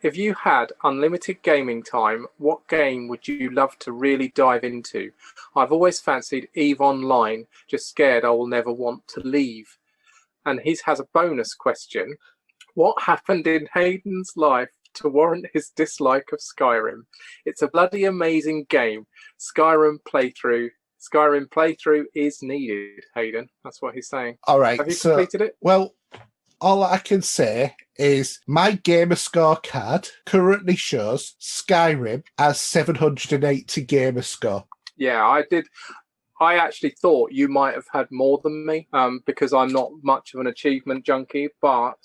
If you had unlimited gaming time, what game would you love to really dive into? I've always fancied EVE Online, just scared I will never want to leave. and he has a bonus question. What happened in Hayden's life to warrant his dislike of Skyrim? It's a bloody amazing game. Skyrim playthrough is needed, Hayden. That's what he's saying. All right. Have you completed it? Well, all I can say is my gamer score card currently shows Skyrim as 780 gamer score. Yeah, I did. I actually thought you might have had more than me because I'm not much of an achievement junkie, but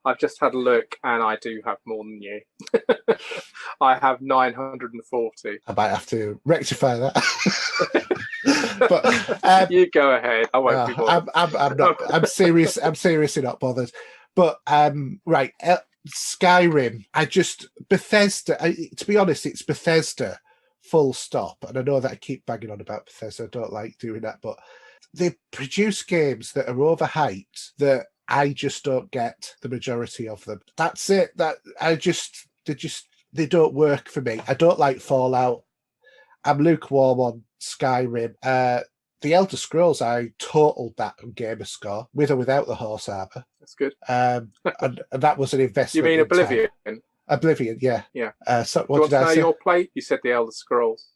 I've just had a look and I do have more than you. I have 940. I might have to rectify that. But you go ahead. I won't be bothered. I'm not. I'm serious. I'm seriously not bothered. But right, Skyrim. Bethesda. To be honest, it's Bethesda. Full stop. And I know that I keep banging on about Bethesda. I don't like doing that, but they produce games that are overhyped that I just don't get the majority of them. That's it. They don't work for me. I don't like Fallout. I'm lukewarm on Skyrim. The Elder Scrolls, I totaled that on Gamerscore, with or without the horse armor. That's good. And that was an investment. You mean Oblivion? Oblivion, yeah. Yeah. So Do you want to know your play? You said the Elder Scrolls.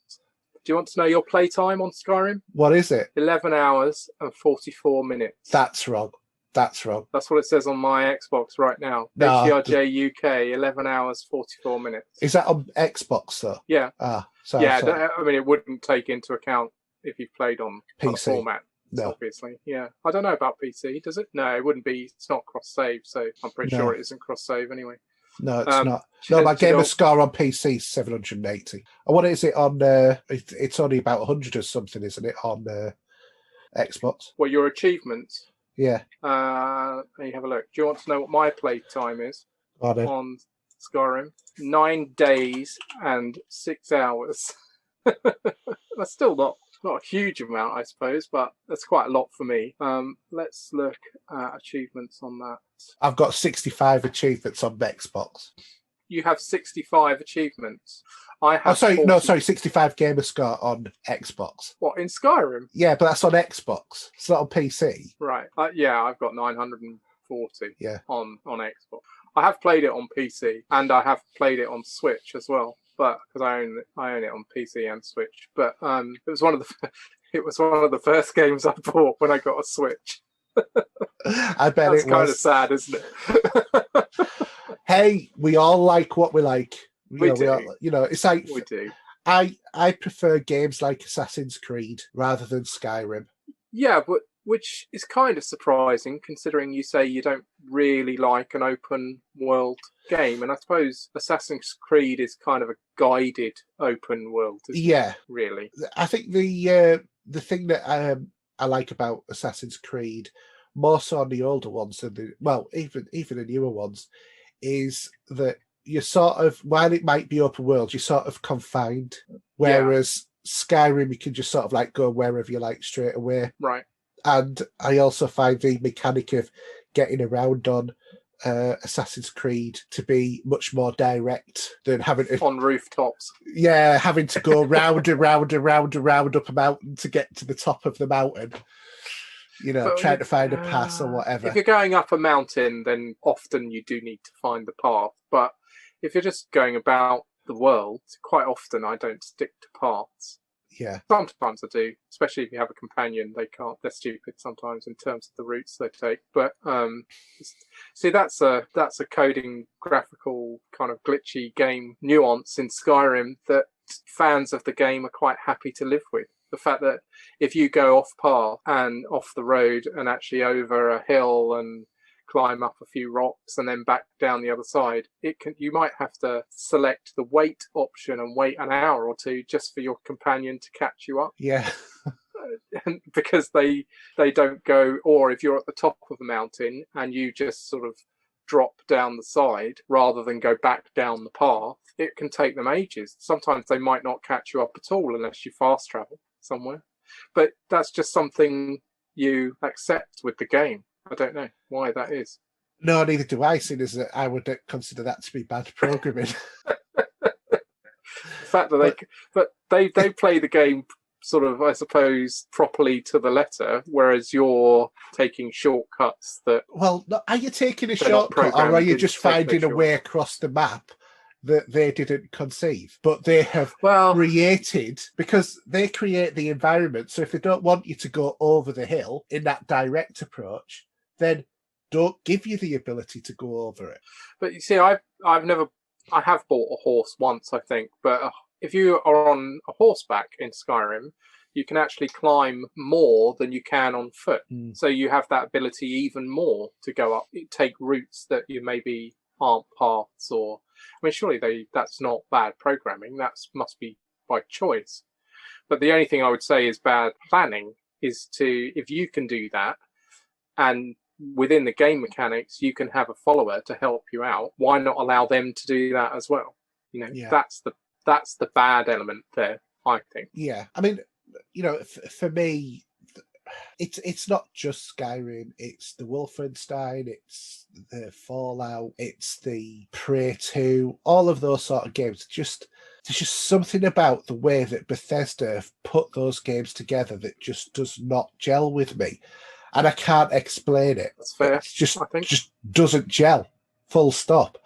Do you want to know your play time on Skyrim? What is it? 11 hours and 44 minutes. That's wrong. That's what it says on my Xbox right now. No, HRJ UK, 11 hours, 44 minutes. Is that on Xbox, though? Yeah. Sorry. I mean, it wouldn't take into account if you played on PC format. No. Obviously, yeah. I don't know about PC, does it? No, it wouldn't be. It's not cross-save, so I'm pretty sure it isn't cross-save anyway. No, it's not. No, my gamer score on PC is 780. And what is it on? It's only about 100 or something, isn't it, on Xbox? Well, your achievements. Yeah. Let me have a look. Do you want to know what my play time is on Skyrim? 9 days and 6 hours. That's still not a huge amount, I suppose, but that's quite a lot for me. Let's look at achievements on that. I've got 65 achievements on Xbox. You have 65 achievements. I have 65 gamer score on Xbox. What, in Skyrim? Yeah, but that's on Xbox. It's not on PC. Right. Yeah, I've got 940 on Xbox. I have played it on PC and I have played it on Switch as well, but because I own it on PC and Switch. But it was one of the first games I bought when I got a Switch. I bet That's kind of sad, isn't it? Hey, we all like what we like. We do. It's like we do. I prefer games like Assassin's Creed rather than Skyrim. Yeah, but which is kind of surprising considering you say you don't really like an open world game, and I suppose Assassin's Creed is kind of a guided open world. Yeah, really. I think the thing that I like about Assassin's Creed, more so on the older ones than even the newer ones, is that you're sort of, while it might be open world, you're sort of confined. Whereas Skyrim, you can just sort of like go wherever you like straight away. Right. And I also find the mechanic of getting around on Assassin's Creed to be much more direct than having to... On rooftops. Yeah, having to go round and round and round and round up a mountain to get to the top of the mountain. Trying to find a pass or whatever. If you're going up a mountain, then often you do need to find the path. But if you're just going about the world, quite often I don't stick to paths. Yeah. Sometimes I do, especially if you have a companion. They're stupid sometimes in terms of the routes they take. But see, that's a coding, graphical, kind of glitchy game nuance in Skyrim that fans of the game are quite happy to live with. The fact that if you go off path and off the road and actually over a hill and climb up a few rocks and then back down the other side, you might have to select the wait option and wait an hour or two just for your companion to catch you up. Yeah. Because they don't go, or if you're at the top of the mountain and you just sort of drop down the side rather than go back down the path, it can take them ages. Sometimes they might not catch you up at all unless you fast travel somewhere. But that's just something you accept with the game. I don't know why that is. No, neither do I, seeing as I would consider that to be bad programming. The fact that they play the game sort of, I suppose, properly to the letter, whereas you're taking shortcuts that... Well, are you taking a They're not shortcut, or are programmed you in just to take finding a their way across the map that they didn't conceive? But they have Well, created, because they create the environment. So if they don't want you to go over the hill in that direct approach, then don't give you the ability to go over it. but you see, I have bought a horse once, I think, but if you are on a horseback in Skyrim, you can actually climb more than you can on foot. So you have that ability even more to go up, take routes that you maybe aren't paths, or I mean, surely that's not bad programming. That must be by choice. But the only thing I would say is bad planning is if you can do that, and within the game mechanics, you can have a follower to help you out. Why not allow them to do that as well? You know, that's the bad element there, I think. Yeah, I mean, you know, for me, it's not just Skyrim. It's the Wolfenstein. It's the Fallout. It's the Prey 2. All of those sort of games. There's just something about the way that Bethesda have put those games together that just does not gel with me. And I can't explain it. That's fair. It's just, I think. just doesn't gel. Full stop.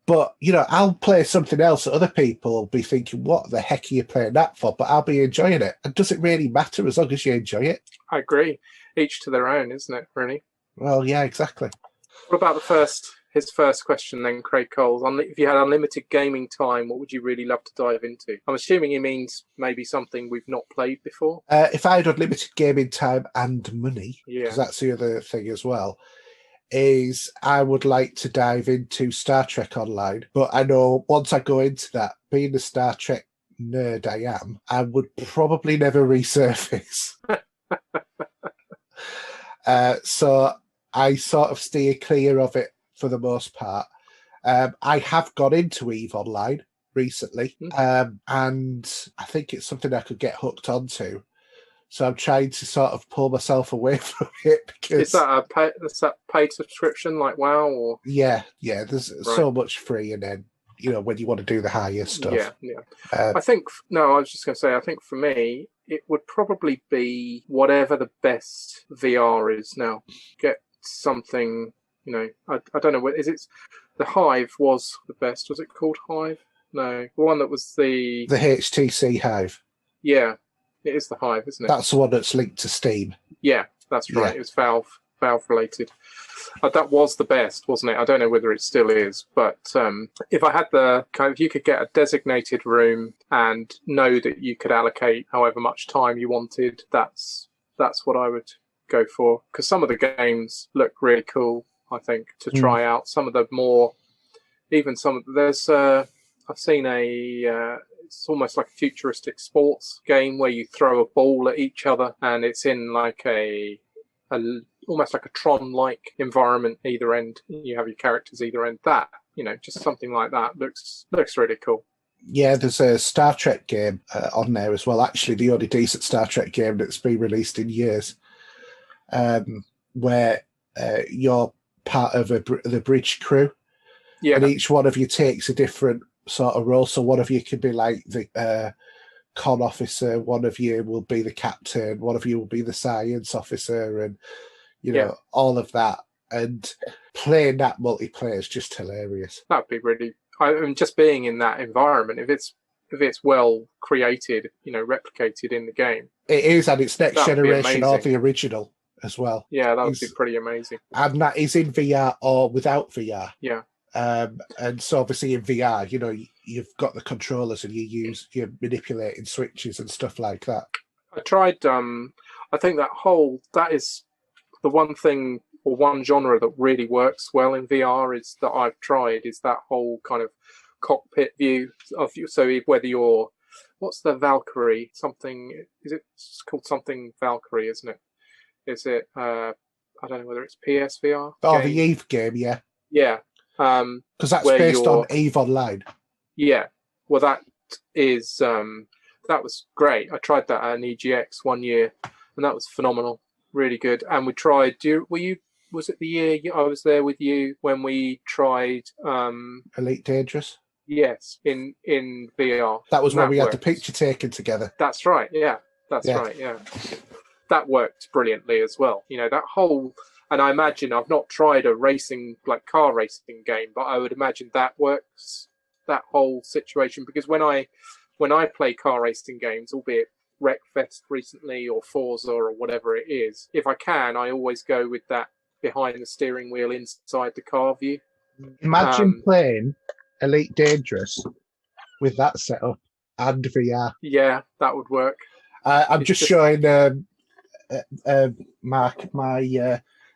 But, you know, I'll play something else that other people will be thinking, what the heck are you playing that for? But I'll be enjoying it. And does it really matter as long as you enjoy it? I agree. Each to their own, isn't it, really? Well, yeah, exactly. What about his first question then, Craig Coles? If you had unlimited gaming time, what would you really love to dive into? I'm assuming he means maybe something we've not played before. If I had unlimited gaming time and money, because that's the other thing as well, is I would like to dive into Star Trek Online. But I know once I go into that, being the Star Trek nerd I am, I would probably never resurface. So I sort of steer clear of it for the most part. I have got into EVE Online recently, and I think it's something I could get hooked onto. So I'm trying to sort of pull myself away from it because is that a paid subscription like WoW or? Yeah. There's so much free, and then when you want to do the higher stuff. Yeah. I was just going to say, I think for me it would probably be whatever the best VR is now. Get something, I don't know. Is it the Hive was the best? Was it called Hive? No, the one that was the HTC Hive. Yeah. It is the Hive, isn't it? That's the one that's linked to Steam. Yeah, that's right. Yeah. It was Valve related. That was the best, wasn't it? I don't know whether it still is, but if I had if you could get a designated room and know that you could allocate however much time you wanted, that's what I would go for. Because some of the games look really cool, I think, to try out. Some of the more, there's I've seen it's almost like a futuristic sports game where you throw a ball at each other, and it's in like almost like a Tron-like environment either end. You have your characters either end. That, just something like that looks really cool. Yeah, there's a Star Trek game on there as well. Actually, the only decent Star Trek game that's been released in years, where you're part of the bridge crew, and each one of you takes a different sort of role. So one of you could be like the con officer, one of you will be the captain, one of you will be the science officer, and all of that. And playing that multiplayer is just hilarious. That'd be really. I mean, just being in that environment, if it's well created, replicated in the game, it is, and it's next generation or the original as well. Yeah, that would be pretty amazing. And that is in VR or without VR. Yeah. And so obviously in VR, you've got the controllers and you're manipulating switches and stuff like that. I tried. I think that is the one thing or one genre that really works well in VR is that I've tried is that whole kind of cockpit view of you. So whether you're, what's the Valkyrie? It's called something Valkyrie, isn't it? Is it? I don't know whether it's PSVR. Oh, the EVE game, yeah. Yeah. Because that's based on EVE Online. Yeah, well, that is that was great. I tried that at an EGX one year, and that was phenomenal, really good. And we tried. Was it the year I was there with you when we tried Elite Dangerous? Yes, in VR. That was when we had the picture taken together. That's right. Yeah, That's Yeah. right. Yeah, that worked brilliantly as well. You know, that whole, and I imagine I've not tried a racing like car racing game, but I would imagine that works. That whole situation, because when I play car racing games, albeit Wreckfest recently or Forza or whatever it is, if I can, I always go with that behind the steering wheel inside the car view. Imagine playing Elite Dangerous with that setup and VR. Yeah, that would work. I'm It's just showing Mark my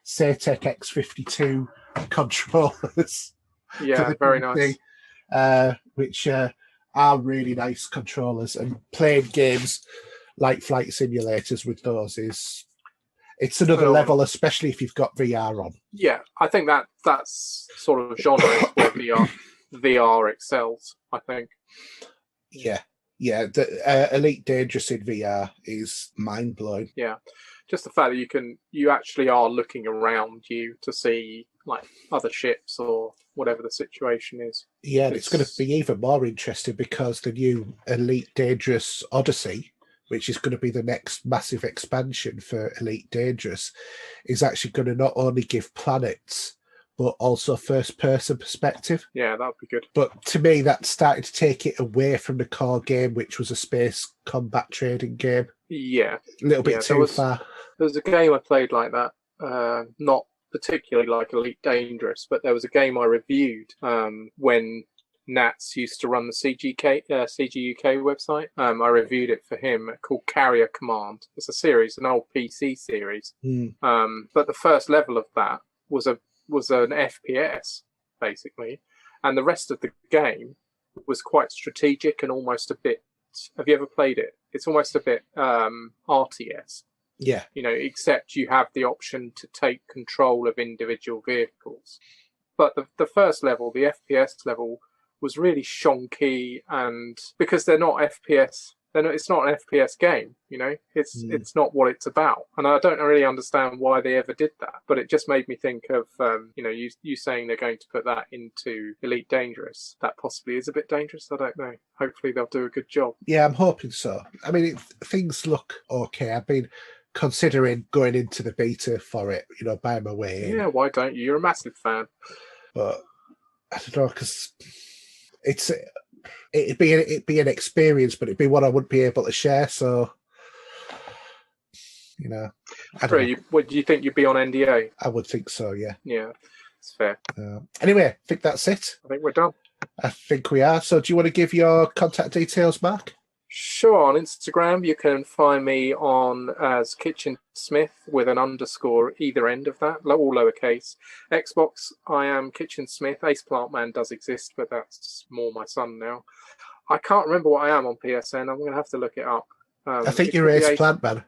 Satec X52 controllers. Yeah, very nice. Which are really nice controllers, and playing games like flight simulators with those it's another level, especially if you've got VR on. Yeah, I think that's sort of genre where VR excels, I think. Yeah. The Elite Dangerous in VR is mind blowing. Yeah, just the fact that you actually are looking around you to see like other ships or whatever the situation is. Yeah, and it's going to be even more interesting because the new Elite Dangerous Odyssey, which is going to be the next massive expansion for Elite Dangerous, is actually going to not only give planets, but also first-person perspective. Yeah, that would be good. But to me, that started to take it away from the core game, which was a space combat trading game. Yeah. A little bit too far. There was a game I played like that, not particularly like Elite Dangerous, but there was a game I reviewed when Nats used to run the CGUK website. I reviewed it for him, called Carrier Command. It's a series, an old PC series. But the first level of that was an FPS, basically. And the rest of the game was quite strategic and almost a bit... Have you ever played it? It's almost a bit RTS. Yeah. You know, except you have the option to take control of individual vehicles. But the first level, the FPS level, was really shonky, and because they're not FPS, it's not an FPS game, you know? It's not what it's about. And I don't really understand why they ever did that. But it just made me think of, you saying they're going to put that into Elite Dangerous. That possibly is a bit dangerous. I don't know. Hopefully they'll do a good job. Yeah, I'm hoping so. I mean, things look okay. I've been considering going into the beta for it, buying my way in. Yeah, why don't you? You're a massive fan. But I don't know, because it'd be an experience, but it'd be one I wouldn't be able to share. So, I don't know. Would you think you'd be on NDA? I would think so. Yeah. Yeah, it's fair. Anyway, I think that's it. I think we're done. I think we are. So, do you want to give your contact details, Mark? Sure. On Instagram, you can find me as Kitchen Smith with an underscore either end of that, all lowercase. Xbox, I am Kitchen Smith. Ace Plantman does exist, but that's more my son now. I can't remember what I am on PSN. I'm going to have to look it up. I think you're Ace Plantman.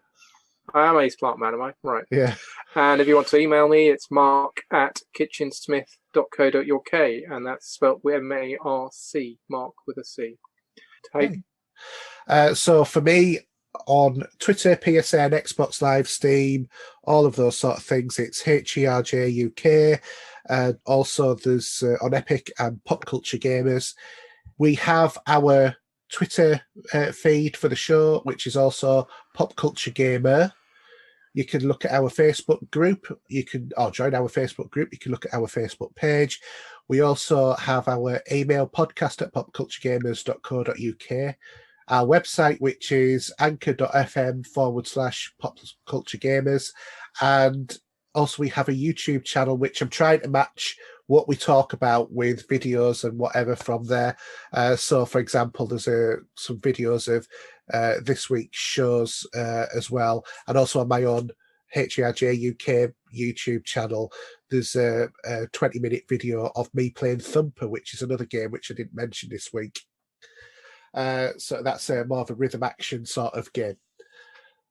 I am Ace Plantman, am I? Right. Yeah. And if you want to email me, it's mark@kitchensmith.co.uk, and that's spelled with M-A-R-C, Mark with a C. Hey. So for me, on Twitter, PSN, Xbox Live, Steam, all of those sort of things, it's HERJ UK. Also, there's on Epic and Pop Culture Gamers. We have our Twitter feed for the show, which is also Pop Culture Gamer. You can look at our Facebook group. Join our Facebook group. You can look at our Facebook page. We also have our email podcast at popculturegamers.co.uk. Our website, which is anchor.fm/popculturegamers. And also we have a YouTube channel, which I'm trying to match what we talk about with videos and whatever from there. So, for example, there's some videos of this week's shows as well. And also on my own HERJ UK YouTube channel, there's a 20-minute video of me playing Thumper, which is another game which I didn't mention this week. So that's more of a rhythm action sort of game.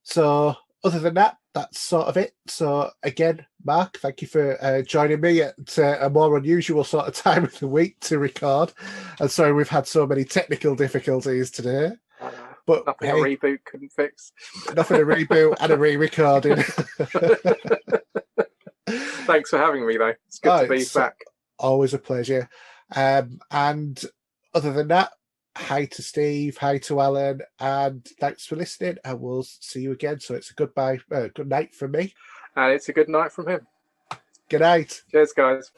So other than that, that's sort of it. So again, Mark, thank you for joining me at a more unusual sort of time of the week to record. And sorry we've had so many technical difficulties today. But nothing a reboot couldn't fix. Nothing a reboot and a re-recording. Thanks for having me, though. It's good to be back. Always a pleasure. And other than that, Hi to Steve, hi to Alan, and thanks for listening. And we'll see you again. So it's a goodbye, good night from me. And it's a good night from him. Good night. Cheers, guys.